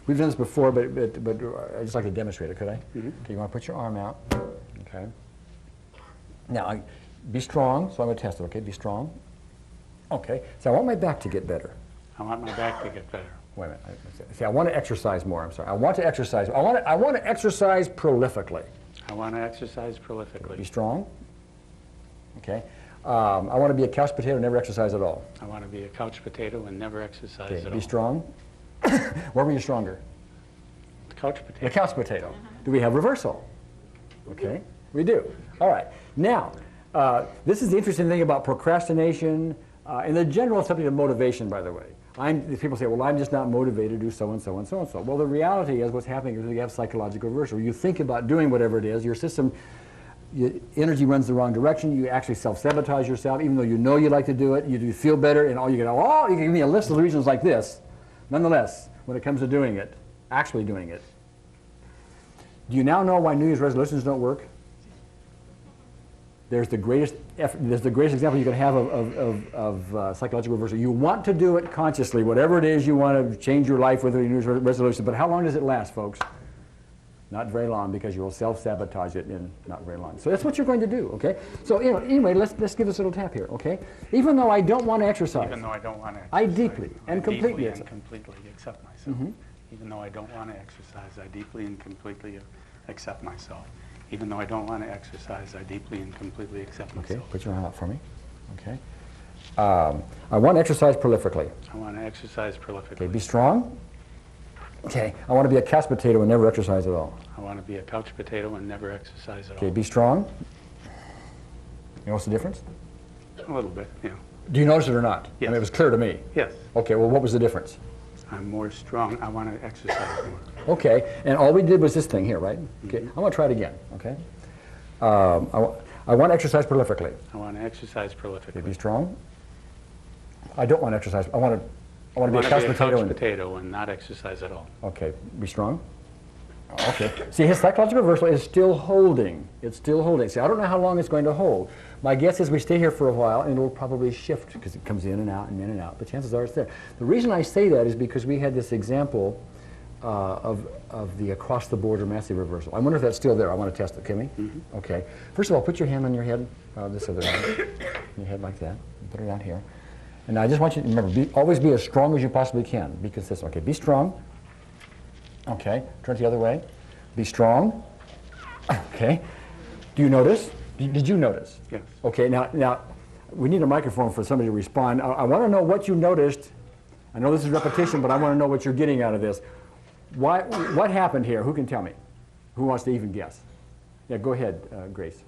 We've done this before, but I'd just like to demonstrate it, could I? Okay, you want to put your arm out. Okay. Now, be strong, so I'm going to test it, okay? Be strong. Okay, so I want my back to get better. I want my back to get better. Wait a minute. See, I want to exercise more, I'm sorry. I want to exercise. I want to exercise prolifically. I want to exercise prolifically. Be strong. Okay. I want to be a couch potato, never exercise at all. I want to be a couch potato and never exercise Okay. at all. Be strong. Where were you stronger? The couch potato. The couch potato. Do we have reversal? Okay, we do. All right. Now, this is the interesting thing about procrastination and the general subject of motivation, by the way. People say, well, I'm just not motivated to do so and so and so and so. Well, the reality is what's happening is you have psychological reversal. You think about doing whatever it is, your system, your energy runs the wrong direction, you actually self-sabotage yourself, even though you know you like to do it, you do feel better, and all you go, oh, you can give me a list of reasons like this. Nonetheless, when it comes to doing it, actually doing it, do you now know why New Year's resolutions don't work? There's the greatest example you can have of psychological reversal. You want to do it consciously, whatever it is you want to change your life with a New Year's resolution, but how long does it last, folks? Not very long, because you will self-sabotage it in not very long. So that's what you're going to do, okay? So anyway, let's give this a little tap here, okay? Even though I don't want to exercise. Even though I don't want to exercise. I deeply and completely accept myself. Even though I don't want to exercise, I deeply and completely accept myself. Even though I don't want to exercise, I deeply and completely accept myself. Okay, put your arm out for me. Okay. I want to exercise prolifically. I want to exercise prolifically. Okay, be strong. Okay, I want to be a couch potato and never exercise at all. I want to be a couch potato and never exercise at all. Okay, be strong. You know what's the difference? A little bit, yeah. Do you notice it or not? Yes. I mean, it was clear to me. Yes. Okay, well, what was the difference? I'm more strong. I want to exercise more. Okay, and all we did was this thing here, right? Okay, I want to try it again, okay? I want to exercise prolifically. I want to exercise prolifically. Okay, be strong. I don't want to exercise. I want to be a couch potato and not exercise at all. Okay, be strong. Okay. See, his psychological reversal is still holding. It's still holding. See, I don't know how long it's going to hold. My guess is we stay here for a while and it'll probably shift because it comes in and out and in and out, but chances are it's there. The reason I say that is because we had this example of the across-the-board or massive reversal. I wonder if that's still there. I want to test it. Can we? Okay. First of all, put your hand on your head, this other hand, your head like that, and put it out here. And I just want you to remember, always be as strong as you possibly can. Be consistent. Okay, be strong. Okay, turn it the other way. Be strong. Okay. Do you notice? Did you notice? Yes. Okay, now we need a microphone for somebody to respond. I want to know what you noticed. I know this is repetition, but I want to know what you're getting out of this. What happened here? Who can tell me? Who wants to even guess? Yeah, go ahead, Grace.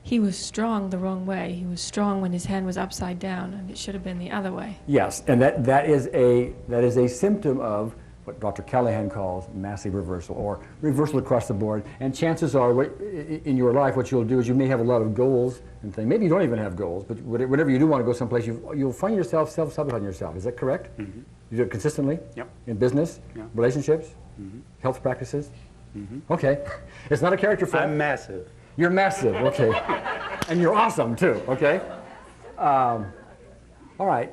He was strong the wrong way. He was strong when his hand was upside down, and it should have been the other way. Yes, and that is a symptom of what Dr. Callahan calls massive reversal, or reversal across the board. And chances are, in your life, what you'll do is you may have a lot of goals and things. Maybe you don't even have goals, but whenever you do want to go someplace, you'll find yourself self-sabotaging yourself. Is that correct? Mm-hmm. You do it consistently? Yep. In business? Yep. Relationships? Mm-hmm. Health practices? Mm-hmm. Okay. It's not a character flaw. I'm massive. You're massive, okay. And you're awesome, too, okay? All right.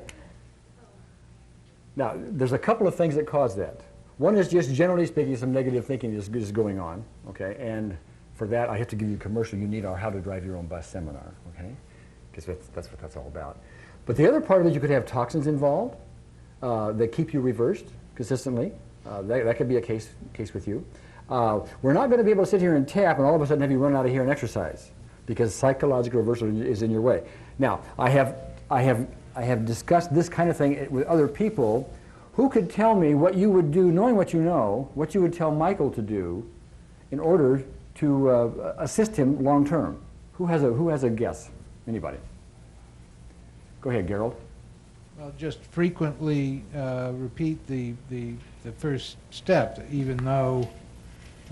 Now, there's a couple of things that cause that. One is just generally speaking some negative thinking is going on, okay? And for that, I have to give you a commercial. You need our How to Drive Your Own Bus seminar, okay? Because that's what that's all about. But the other part of it, you could have toxins involved that keep you reversed consistently. That could be a case with you. We're not going to be able to sit here and tap and all of a sudden have you run out of here and exercise because psychological reversal is in your way. Now, I have discussed this kind of thing with other people. Who could tell me what you would do, knowing what you know, what you would tell Michael to do in order to assist him long term? Who has a guess? Anybody? Go ahead, Gerald. Well, just frequently repeat the first step. Even though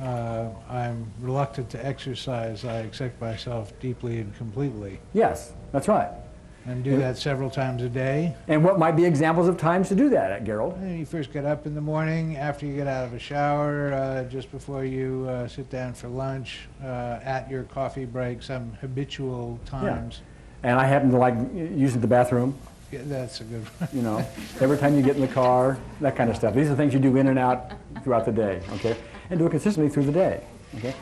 I'm reluctant to exercise, I accept myself deeply and completely. Yes, that's right. And do that several times a day. And what might be examples of times to do that, Gerald? You first get up in the morning, after you get out of a shower, just before you sit down for lunch, at your coffee break, some habitual times. Yeah. And I happen to like using the bathroom. Yeah, that's a good one. You know, every time you get in the car, that kind of stuff. These are things you do in and out throughout the day, okay? And do it consistently through the day, okay?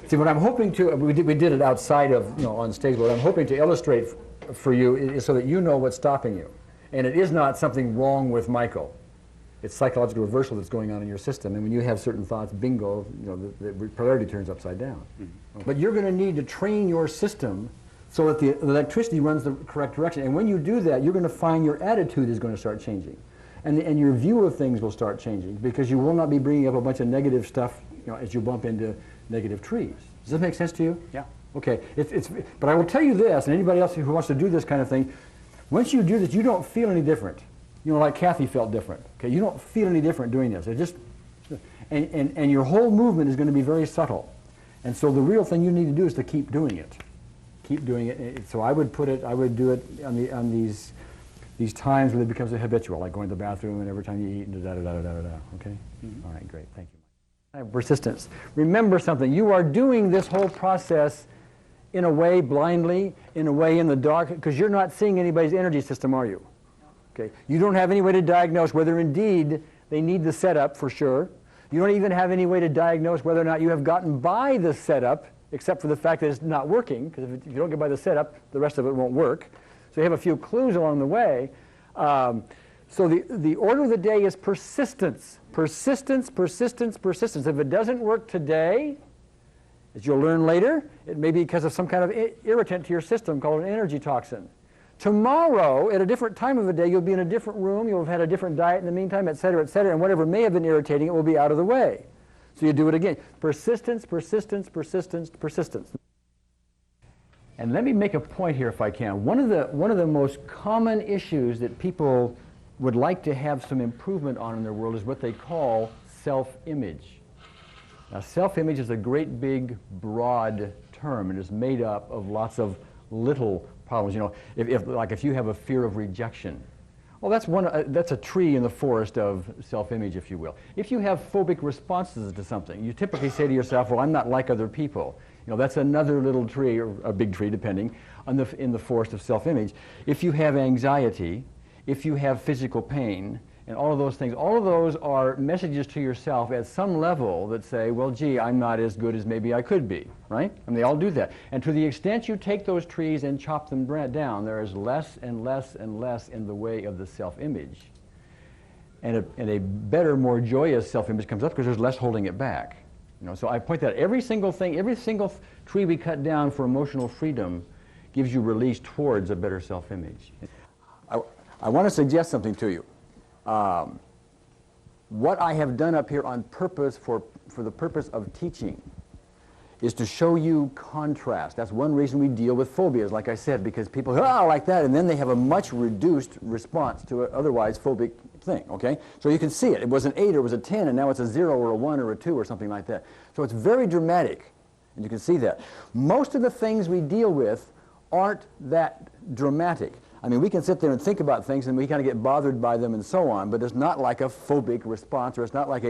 See, what I'm hoping to, we did it outside of, on stage, what I'm hoping to illustrate for you is so that you know what's stopping you. And it is not something wrong with Michael. It's psychological reversal that's going on in your system. And when you have certain thoughts, bingo, the polarity turns upside down. Mm-hmm. But you're going to need to train your system so that the electricity runs the correct direction. And when you do that, you're going to find your attitude is going to start changing. And your view of things will start changing because you will not be bringing up a bunch of negative stuff as you bump into negative trees. Does that make sense to you? Yeah. Okay, but I will tell you this, and anybody else who wants to do this kind of thing, once you do this, you don't feel any different. Like Kathy felt different. Okay, you don't feel any different doing this. It just, and your whole movement is going to be very subtle. And so the real thing you need to do is to keep doing it. Keep doing it. So I would do it on these times where it becomes a habitual, like going to the bathroom and every time you eat and da-da-da-da-da-da. Okay? Mm-hmm. All right, great, thank you. Persistence. Remember something, you are doing this whole process in a way blindly, in a way in the dark, because you're not seeing anybody's energy system, are you? Okay. You don't have any way to diagnose whether indeed they need the setup for sure. You don't even have any way to diagnose whether or not you have gotten by the setup, except for the fact that it's not working, because if you don't get by the setup, the rest of it won't work. So you have a few clues along the way. So the order of the day is persistence. Persistence, persistence, persistence. If it doesn't work today, as you'll learn later, it may be because of some kind of irritant to your system called an energy toxin. Tomorrow, at a different time of the day, you'll be in a different room, you'll have had a different diet in the meantime, et cetera, and whatever may have been irritating, it will be out of the way. So you do it again. Persistence, persistence, persistence, persistence. And let me make a point here if I can. One of the most common issues that people would like to have some improvement on in their world is what they call self-image. Now, self-image is a great big broad term. It is made up of lots of little problems. If you have a fear of rejection, well, that's a tree in the forest of self-image, if you will. If you have phobic responses to something, you typically say to yourself, well, I'm not like other people. That's another little tree, or a big tree, depending, in the forest of self-image. If you have anxiety, if you have physical pain, and all of those things, all of those are messages to yourself at some level that say, well, gee, I'm not as good as maybe I could be, right? And they all do that. And to the extent you take those trees and chop them down, there is less and less and less in the way of the self-image. And a better, more joyous self-image comes up because there's less holding it back. So I point that every single tree we cut down for emotional freedom gives you release towards a better self-image. I want to suggest something to you. What I have done up here on purpose for the purpose of teaching is to show you contrast. That's one reason we deal with phobias, like I said, because people go, oh, like that, and then they have a much reduced response to an otherwise phobic thing, okay? So you can see it. It was an 8 or it was a 10, and now it's a 0 or a 1 or a 2 or something like that. So it's very dramatic, and you can see that. Most of the things we deal with aren't that dramatic. I mean, we can sit there and think about things and we kind of get bothered by them and so on, but it's not like a phobic response, or it's not like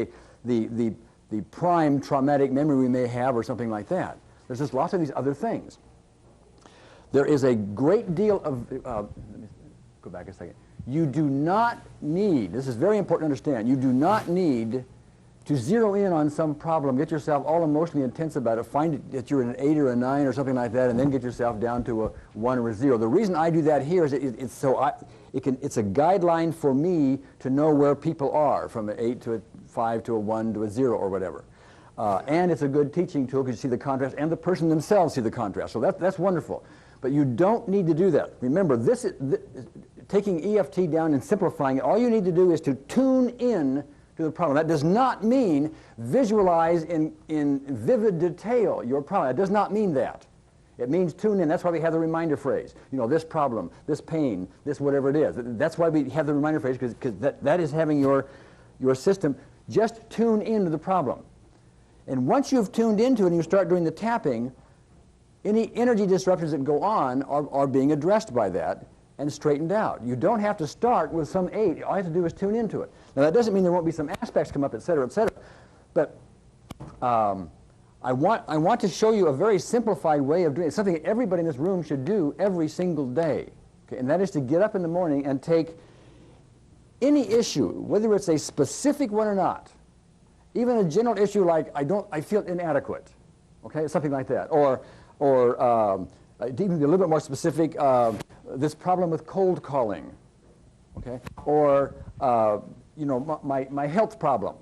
the prime traumatic memory we may have or something like that. There's just lots of these other things. There is a great deal of, let me go back a second. You do not need, this is very important to understand, you do not need to zero in on some problem, get yourself all emotionally intense about it, find that you're an 8 or a 9 or something like that, and then get yourself down to a 1 or a 0. The reason I do that here is it's a guideline for me to know where people are, from an 8 to a 5 to a 1 to a 0 or whatever. And it's a good teaching tool because you see the contrast, and the person themselves see the contrast. So that's wonderful. But you don't need to do that. Remember, taking EFT down and simplifying it, all you need to do is to tune in to the problem. That does not mean visualize in vivid detail your problem. It does not mean that. It means tune in. That's why we have the reminder phrase. You know, this problem, this pain, this whatever it is. That's why we have the reminder phrase, because that is having your system just tune into the problem. And once you've tuned into it and you start doing the tapping, any energy disruptions that go on are being addressed by that and straightened out. You don't have to start with some 8. All you have to do is tune into it. Now, that doesn't mean there won't be some aspects come up, et cetera, but I want to show you a very simplified way of doing it, something everybody in this room should do every single day. Okay? And that is to get up in the morning and take any issue, whether it's a specific one or not, even a general issue like I feel inadequate, okay, something like that, or to even be a little bit more specific, this problem with cold calling, okay, or you know, my health problem,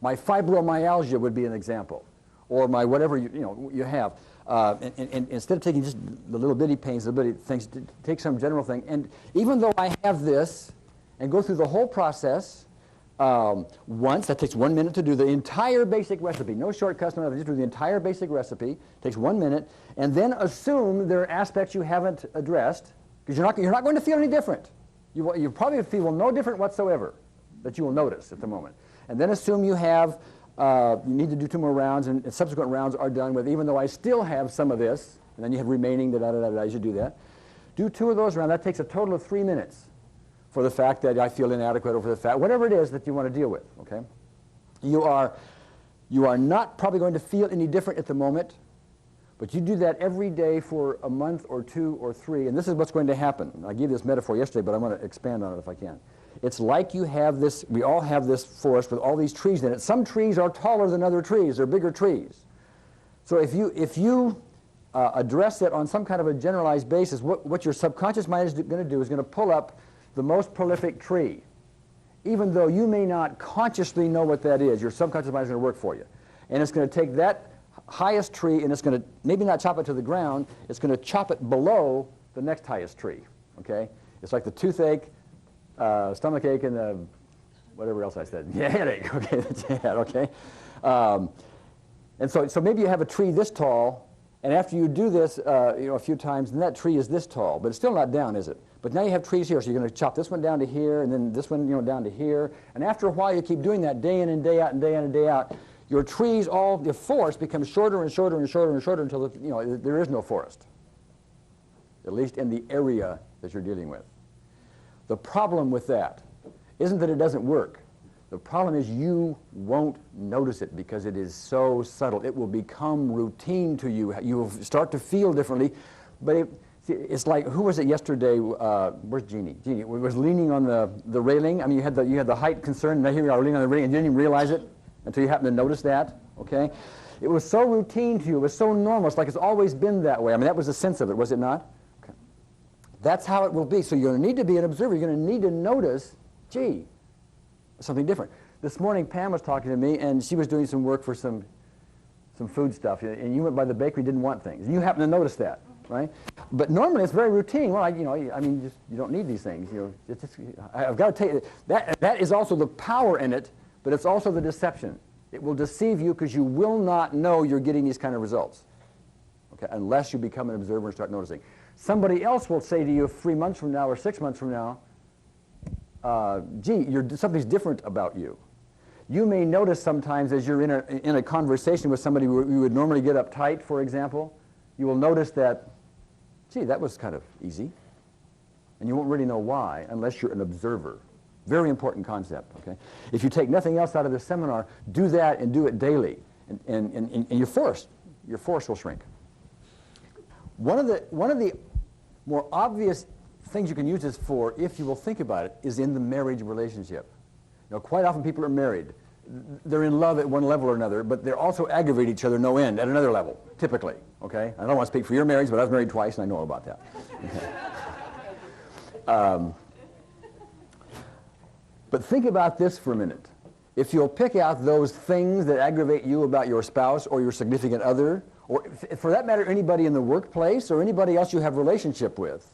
my fibromyalgia would be an example, or my whatever you have. And instead of taking just the little bitty pains, the bitty things, take some general thing. And even though I have this, and go through the whole process once, that takes 1 minute to do the entire basic recipe. No shortcuts, no nothing, just do the entire basic recipe. Takes 1 minute, and then assume there are aspects you haven't addressed, because you're not going to feel any different. You probably feel no different whatsoever that you will notice at the moment. And then assume you have, you need to do 2 more rounds, and subsequent rounds are done with, even though I still have some of this, and then you have remaining, you should do that. Do 2 of those rounds. That takes a total of 3 minutes for the fact that I feel inadequate, or for the fact, whatever it is that you want to deal with, okay? You are not probably going to feel any different at the moment, but you do that every day for a month or 2 or 3, and this is what's going to happen. I gave this metaphor yesterday, but I want to expand on it if I can. It's like you have this, we all have this forest with all these trees in it. Some trees are taller than other trees. They're bigger trees. So if you address it on some kind of a generalized basis, what your subconscious mind is going to do is going to pull up the most prolific tree. Even though you may not consciously know what that is, your subconscious mind is going to work for you. And it's going to take that highest tree, and it's going to maybe not chop it to the ground, it's going to chop it below the next highest tree, okay? It's like the toothache, stomach ache, and the whatever else I said. Yeah, headache, okay, that's your head, okay? And so maybe you have a tree this tall, and after you do this a few times, then that tree is this tall, but it's still not down, is it? But now you have trees here, so you're going to chop this one down to here, and then this one down to here. And after a while, you keep doing that day in and day out and day in and day out. Your trees, all the forest becomes shorter and shorter and shorter and shorter until there is no forest, at least in the area that you're dealing with. The problem with that isn't that it doesn't work. The problem is you won't notice it because it is so subtle. It will become routine to you. You will start to feel differently, but it's like, who was it yesterday? Where's Jeannie? Jeannie was leaning on the railing. I mean, you had the height concern, and now here you are leaning on the railing, and you didn't even realize it until you happened to notice that, okay? It was so routine to you. It was so normal. It's like it's always been that way. I mean, that was the sense of it, was it not? Okay. That's how it will be. So you're going to need to be an observer. You're going to need to notice, gee, something different. This morning, Pam was talking to me, and she was doing some work for some food stuff, and you went by the bakery, didn't want things. And you happened to notice that. Right? But normally it's very routine. Well, you don't need these things. I've got to tell you, that is also the power in it, but it's also the deception. It will deceive you because you will not know you're getting these kind of results, okay, unless you become an observer and start noticing. Somebody else will say to you 3 months from now or 6 months from now, gee, something's different about you. You may notice sometimes as you're in a conversation with somebody who you would normally get uptight, for example, you will notice that, gee, that was kind of easy. And you won't really know why unless you're an observer. Very important concept, okay? If you take nothing else out of this seminar, do that and do it daily. And your force will shrink. One of the more obvious things you can use this for, if you will think about it, is in the marriage relationship. Quite often people are married. they're in love at one level or another, but they're also aggravating each other no end at another level, typically, okay? I don't want to speak for your marriage, but I was married twice and I know about that. Okay. But think about this for a minute. If you'll pick out those things that aggravate you about your spouse or your significant other, or for that matter, anybody in the workplace or anybody else you have relationship with,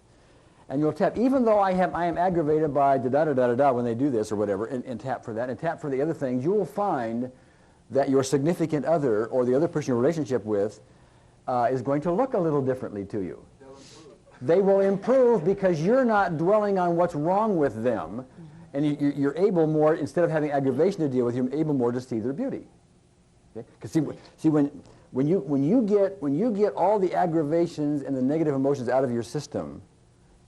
and you'll tap, even though I am aggravated by da-da-da-da-da when they do this or whatever, and tap for that, and tap for the other things, you will find that your significant other or the other person you're in a relationship with is going to look a little differently to you. They will improve because you're not dwelling on what's wrong with them, and you're able more, instead of having aggravation to deal with, you're able more to see their beauty. Because see, when you get all the aggravations and the negative emotions out of your system,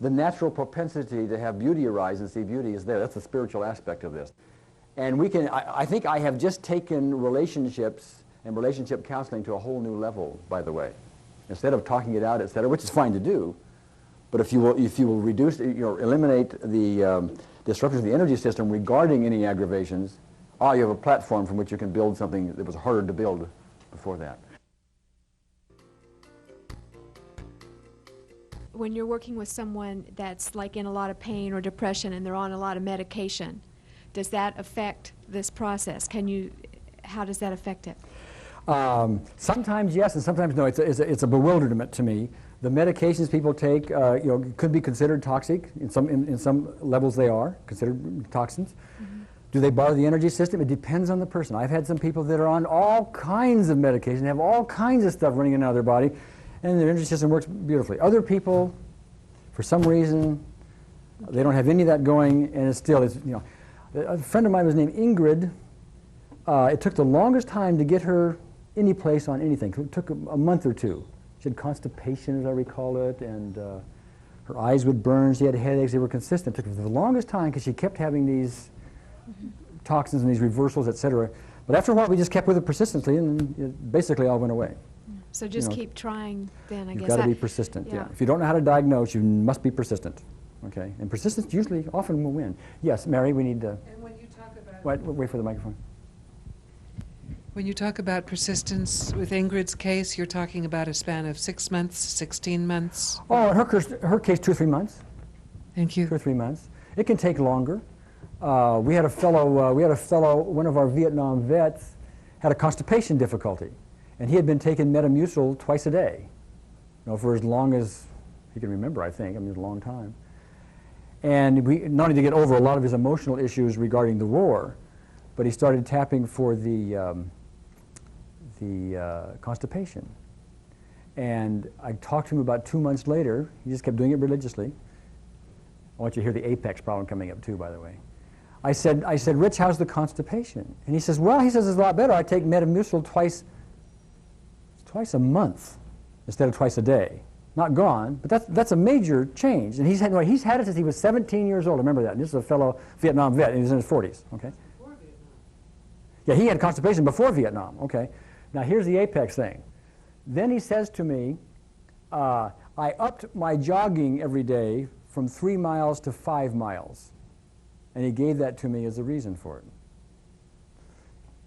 the natural propensity to have beauty arise and see beauty is there. That's the spiritual aspect of this. And we can, I think I have just taken relationships and relationship counseling to a whole new level, by the way. Instead of talking it out, et cetera, which is fine to do, but if you will reduce, eliminate the disruptions of the energy system regarding any aggravations, you have a platform from which you can build something that was harder to build before that. When you're working with someone that's like in a lot of pain or depression and they're on a lot of medication, does that affect this process? How does that affect it? Sometimes yes, and sometimes no. It's a bewilderment to me. The medications people take, could be considered toxic. In some levels, they are considered toxins. Mm-hmm. Do they bother the energy system? It depends on the person. I've had some people that are on all kinds of medication, have all kinds of stuff running in and out of their body, and their energy system works beautifully. Other people, for some reason, they don't have any of that going, and a friend of mine was named Ingrid. It took the longest time to get her any place on anything. It took a month or two. She had constipation, as I recall it, and her eyes would burn. She had headaches. They were consistent. It took her the longest time because she kept having these toxins and these reversals, etc. But after a while, we just kept with it persistently, and it basically all went away. So just keep trying then, I guess. You've got to be persistent, yeah. If you don't know how to diagnose, you must be persistent, okay? And persistence usually often will win. Yes, Mary, we need to... And when you talk about... Wait for the microphone. When you talk about persistence, with Ingrid's case, you're talking about a span of 6 months, 16 months? Oh, in her case, 2 or 3 months. Thank you. 2 or 3 months. It can take longer. We had a fellow, one of our Vietnam vets, had a constipation difficulty. And he had been taking Metamucil twice a day, for as long as he can remember, I think. I mean, it was a long time. And we not only to get over a lot of his emotional issues regarding the war, but he started tapping for the constipation. And I talked to him about 2 months later. He just kept doing it religiously. I want you to hear the apex problem coming up too, by the way. I said, Rich, how's the constipation? And he says, well, it's a lot better. I take Metamucil twice a month instead of twice a day. Not gone, but that's a major change. And he's had it since he was 17 years old. Remember that. And this is a fellow Vietnam vet, and he was in his 40s. Okay. Before Vietnam. Yeah, he had constipation before Vietnam. Okay. Now here's the apex thing. Then he says to me, I upped my jogging every day from 3 miles to 5 miles, and he gave that to me as a reason for it.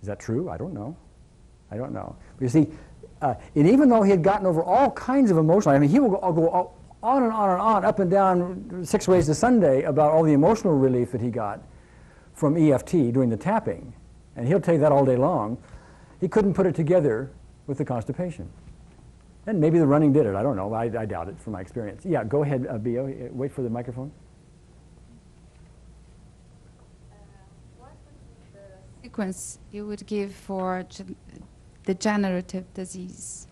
Is that true? I don't know. But you see. And even though he had gotten over all kinds of emotional, I mean, he will go on and on and on, up and down 6 ways to Sunday about all the emotional relief that he got from EFT doing the tapping. And he'll tell you that all day long. He couldn't put it together with the constipation. And maybe the running did it. I don't know. I doubt it from my experience. Yeah, go ahead, Bio. Wait for the microphone. What would be the sequence you would give for degenerative disease?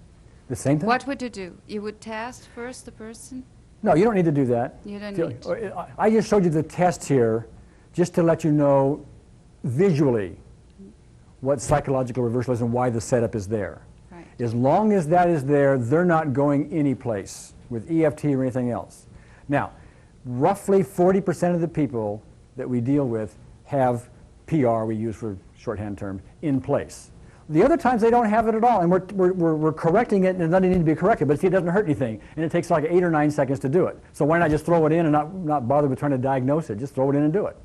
The same thing? What would you do? You would test first the person? No, you don't need to do that. You don't need to. I just showed you the test here just to let you know visually what psychological reversal is and why the setup is there. Right. As long as that is there, they're not going any place with EFT or anything else. Now, roughly 40% of the people that we deal with have PR, we use for shorthand term, in place. The other times they don't have it at all, and we're correcting it, and it doesn't need to be corrected, but see, it doesn't hurt anything, and it takes like 8 or 9 seconds to do it. So why not just throw it in and not bother with trying to diagnose it? Just throw it in and do it.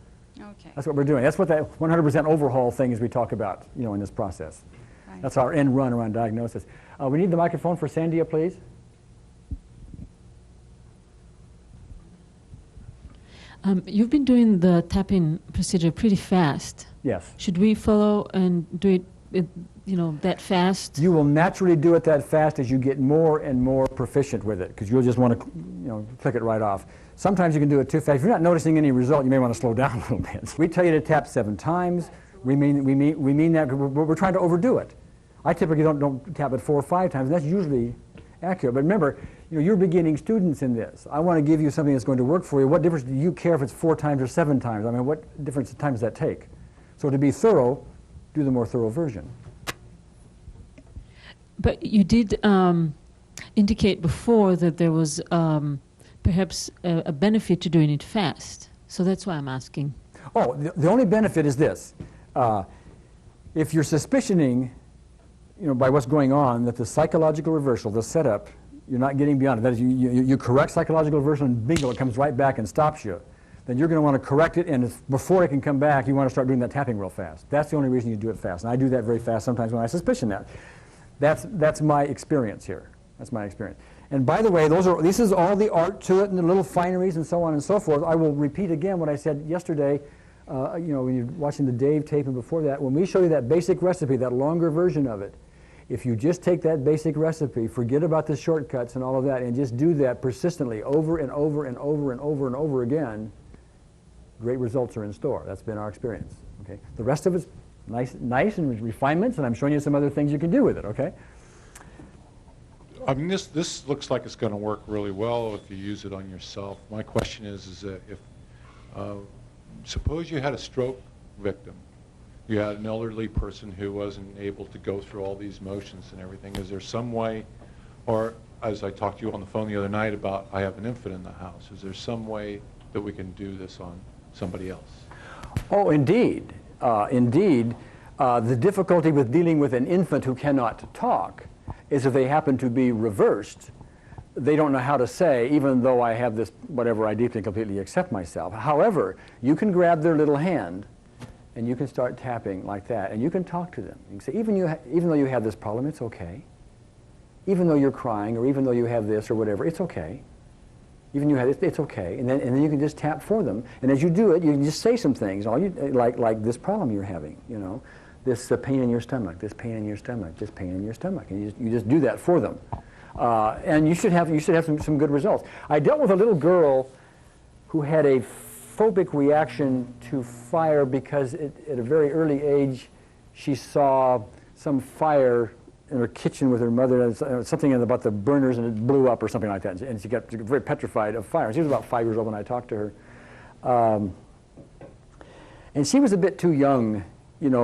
Okay. That's what we're doing. That's what that 100% overhaul thing is we talk about, in this process. Right. That's our end run around diagnosis. We need the microphone for Sandia, please. You've been doing the tapping procedure pretty fast. Yes. Should we follow and do it, that fast? You will naturally do it that fast as you get more and more proficient with it, because you'll just want to, click it right off. Sometimes you can do it too fast. If you're not noticing any result, you may want to slow down a little bit. We tell you to tap 7 times. We mean that we're trying to overdo it. I typically don't tap it 4 or 5 times, and that's usually accurate. But remember, you're beginning students in this. I want to give you something that's going to work for you. What difference do you care if it's 4 times or 7 times? I mean, what difference in time does that take? So to be thorough, do the more thorough version. But you did indicate before that there was perhaps a benefit to doing it fast. So that's why I'm asking. Oh, the only benefit is this. If you're suspicioning, by what's going on, that the psychological reversal, the setup, you're not getting beyond it. That is, you correct psychological reversal and bingo, it comes right back and stops you. Then you're going to want to correct it, and before it can come back, you want to start doing that tapping real fast. That's the only reason you do it fast. And I do that very fast sometimes when I suspicion that. That's my experience here. That's my experience. And by the way, this is all the art to it and the little fineries and so on and so forth. I will repeat again what I said yesterday, when you're watching the Dave tape and before that. When we show you that basic recipe, that longer version of it, if you just take that basic recipe, forget about the shortcuts and all of that, and just do that persistently over and over and over and over and over again, great results are in store. That's been our experience. Okay? The rest of it's nice and refinements, and I'm showing you some other things you can do with it. Okay? I mean, this looks like it's going to work really well if you use it on yourself. My question is that if suppose you had a stroke victim, you had an elderly person who wasn't able to go through all these motions and everything. Is there some way, or as I talked to you on the phone the other night about, I have an infant in the house, is there some way that we can do this on somebody else? Oh, indeed. Indeed. The difficulty with dealing with an infant who cannot talk is if they happen to be reversed, they don't know how to say, even though I have this, whatever, I deeply and completely accept myself. However, you can grab their little hand and you can start tapping like that, and you can talk to them. You can say, even though you have this problem, it's okay. Even though you're crying, or even though you have this or whatever, it's okay. Even you have it, it's okay. And then you can just tap for them. And as you do it, you can just say some things, like this problem you're having, this pain in your stomach, this pain in your stomach, this pain in your stomach, and you just do that for them. And you should have some good results. I dealt with a little girl who had a phobic reaction to fire because at a very early age she saw some fire in her kitchen with her mother, something about the burners, and it blew up or something like that, and she got very petrified of fire. She was about 5 years old when I talked to her. And she was a bit too young,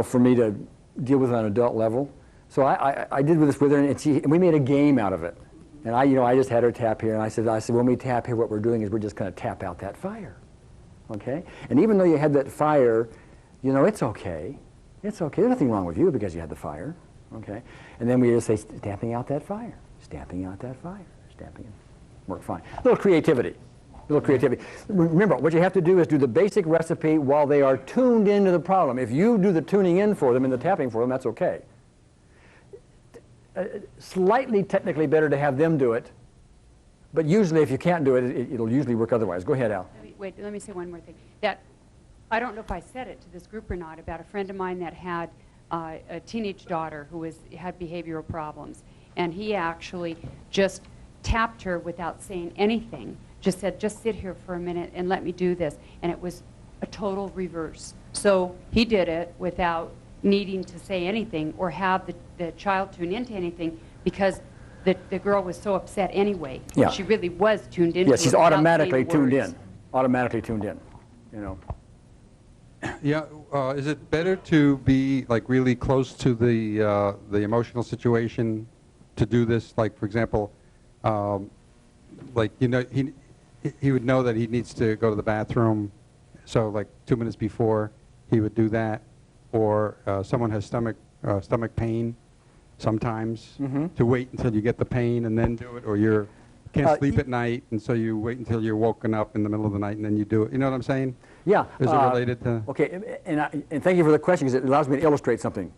for me to deal with on an adult level. So I did this with her, and we made a game out of it. And I just had her tap here, and I said, when we tap here, what we're doing is we're just going to tap out that fire. Okay? And even though you had that fire, it's okay. It's okay. There's nothing wrong with you because you had the fire. Okay? And then we just say, stamping out that fire, stamping out that fire, stamping it. Work fine. A little creativity. Remember, what you have to do is do the basic recipe while they are tuned into the problem. If you do the tuning in for them and the tapping for them, that's okay. Slightly technically better to have them do it, but usually if you can't do it, it'll usually work otherwise. Go ahead, Al. Let me say one more thing. That I don't know if I said it to this group or not, about a friend of mine that had a teenage daughter who had behavioral problems, and he actually just tapped her without saying anything, just said, just sit here for a minute and let me do this, and it was a total reverse. So he did it without needing to say anything or have the child tune into anything, because the girl was so upset anyway. Yeah. She really was tuned into it. Yeah, she's without automatically saying tuned words. in. Automatically tuned in, Yeah, is it better to be really close to the emotional situation to do this? Like, for example, he would know that he needs to go to the bathroom, so 2 minutes before he would do that, or someone has stomach pain sometimes, to wait until you get the pain and then do it, or can't sleep at night, and so you wait until you're woken up in the middle of the night and then you do it. You know what I'm saying? Yeah. Is it related to? Okay, and thank you for the question because it allows me to illustrate something.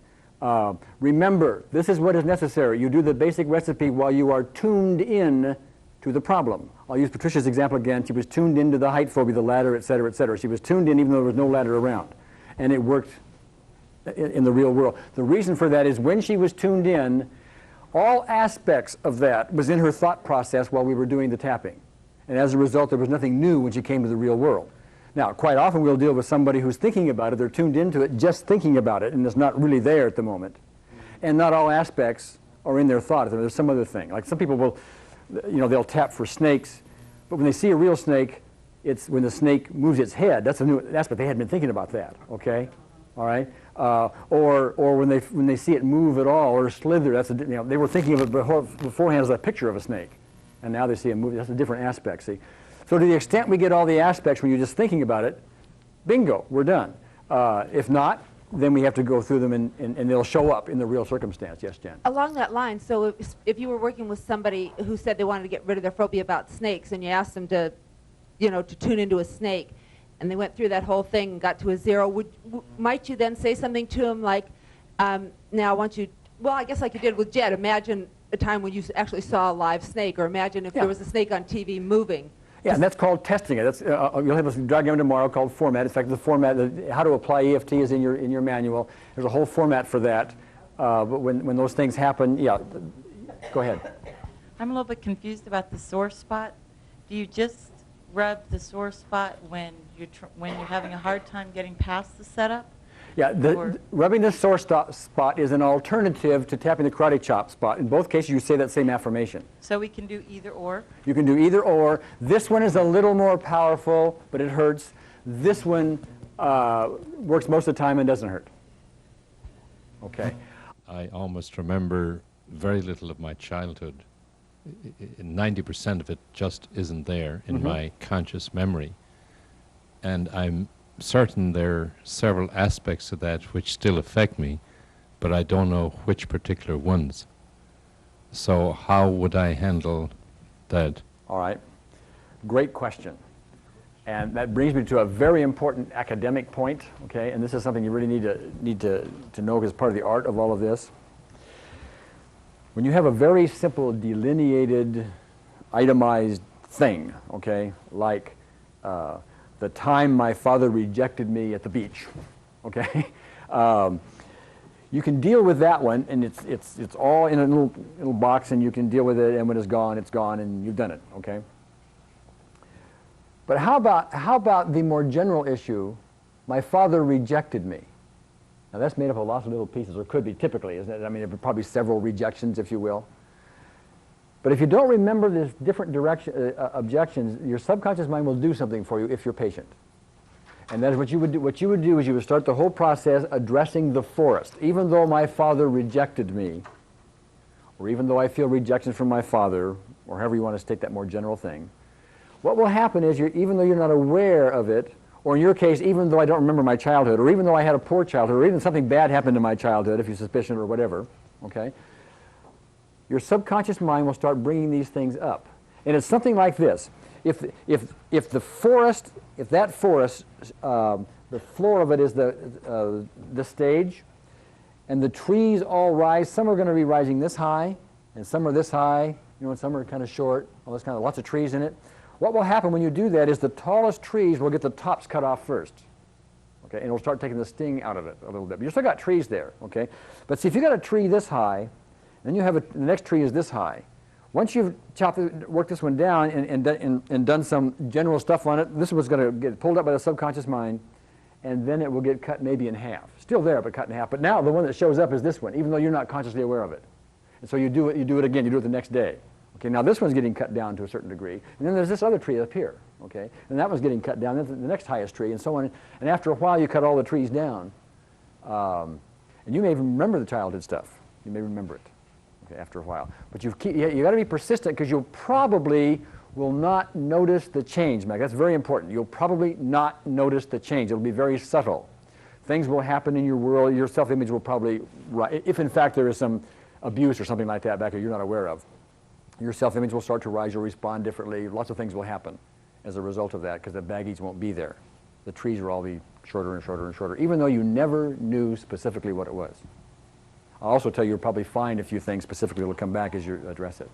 Remember, this is what is necessary. You do the basic recipe while you are tuned in to the problem. I'll use Patricia's example again. She was tuned into the height phobia, the ladder, et cetera, et cetera. She was tuned in even though there was no ladder around. And it worked in the real world. The reason for that is when she was tuned in, all aspects of that was in her thought process while we were doing the tapping. And as a result, there was nothing new when she came to the real world. Now, quite often we'll deal with somebody who's thinking about it. They're tuned into it, just thinking about it, and it's not really there at the moment. And not all aspects are in their thought. There's some other thing. Like some people will, they'll tap for snakes, but when they see a real snake, it's when the snake moves its head. That's a new aspect. They hadn't been thinking about that, okay? All right? Or when they see it move at all or slither, they were thinking of it beforehand as a picture of a snake. And now they see it move. That's a different aspect, see? So to the extent we get all the aspects when you're just thinking about it, bingo, we're done. If not, then we have to go through them and they'll show up in the real circumstance. Yes, Jen? Along that line, so if you were working with somebody who said they wanted to get rid of their phobia about snakes and you asked them to, to tune into a snake, and they went through that whole thing and got to a 0, might you then say something to them like, now once you, well, I guess like you did with Jed, imagine a time when you actually saw a live snake, or imagine if there was a snake on TV moving. Yeah, and that's called testing it. That's, you'll have a diagram tomorrow called format. In fact, the format, how to apply EFT is in your manual. There's a whole format for that. But when those things happen, yeah, go ahead. I'm a little bit confused about the sore spot. Do you just rub the sore spot when you're having a hard time getting past the setup? Yeah, rubbing the sore spot is an alternative to tapping the karate chop spot. In both cases, you say that same affirmation. So we can do either or? You can do either or. This one is a little more powerful, but it hurts. This one works most of the time and doesn't hurt. Okay. I almost remember very little of my childhood. 90% of it just isn't there in my conscious memory. And I'm certain there are several aspects of that which still affect me, but I don't know which particular ones. So how would I handle that? All right. Great question. And that brings me to a very important academic point, okay? And this is something you really need to know as part of the art of all of this. When you have a very simple delineated, itemized thing, okay, like the time my father rejected me at the beach, okay? You can deal with that one, and it's all in a little box, and you can deal with it, and when it's gone, and you've done it, okay? But how about the more general issue, my father rejected me? Now that's made up of lots of little pieces, or could be typically, isn't it? I mean, there are probably several rejections, if you will. But if you don't remember the different objections, your subconscious mind will do something for you if you're patient. And that is what you would do. What you would do is you would start the whole process addressing the forest. Even though my father rejected me, or even though I feel rejection from my father, or however you want to state that more general thing, what will happen is even though you're not aware of it, or in your case, even though I don't remember my childhood, or even though I had a poor childhood, or even something bad happened in my childhood, if you're suspicious or whatever, okay, your subconscious mind will start bringing these things up. And it's something like this. If that forest, the floor of it is the stage, and the trees all rise, some are going to be rising this high, and some are this high, and some are kind of short, all this kind of lots of trees in it. What will happen when you do that is the tallest trees will get the tops cut off first. Okay, and it'll start taking the sting out of it a little bit. But you still got trees there, okay? But see, if you got a tree this high, then you have the next tree is this high. Once you've worked this one down and done some general stuff on it, this one's going to get pulled up by the subconscious mind, and then it will get cut maybe in half. Still there, but cut in half. But now the one that shows up is this one, even though you're not consciously aware of it. And so you do it again. You do it the next day. Okay, now this one's getting cut down to a certain degree, and then there's this other tree up here. Okay, and that one's getting cut down. Then the next highest tree, and so on. And after a while, you cut all the trees down, and you may even remember the childhood stuff. You may remember it. After a while. But you got to be persistent, because you'll probably will not notice the change, Meg. That's very important. You'll probably not notice the change. It'll be very subtle. Things will happen in your world. Your self-image will probably, if in fact there is some abuse or something like that back here you're not aware of, your self-image will start to rise. You'll respond differently. Lots of things will happen as a result of that, because the baggage won't be there. the trees will all be shorter and shorter and shorter, even though you never knew specifically what it was. I'll also tell you you'll probably find a few things specifically that will come back as you address it.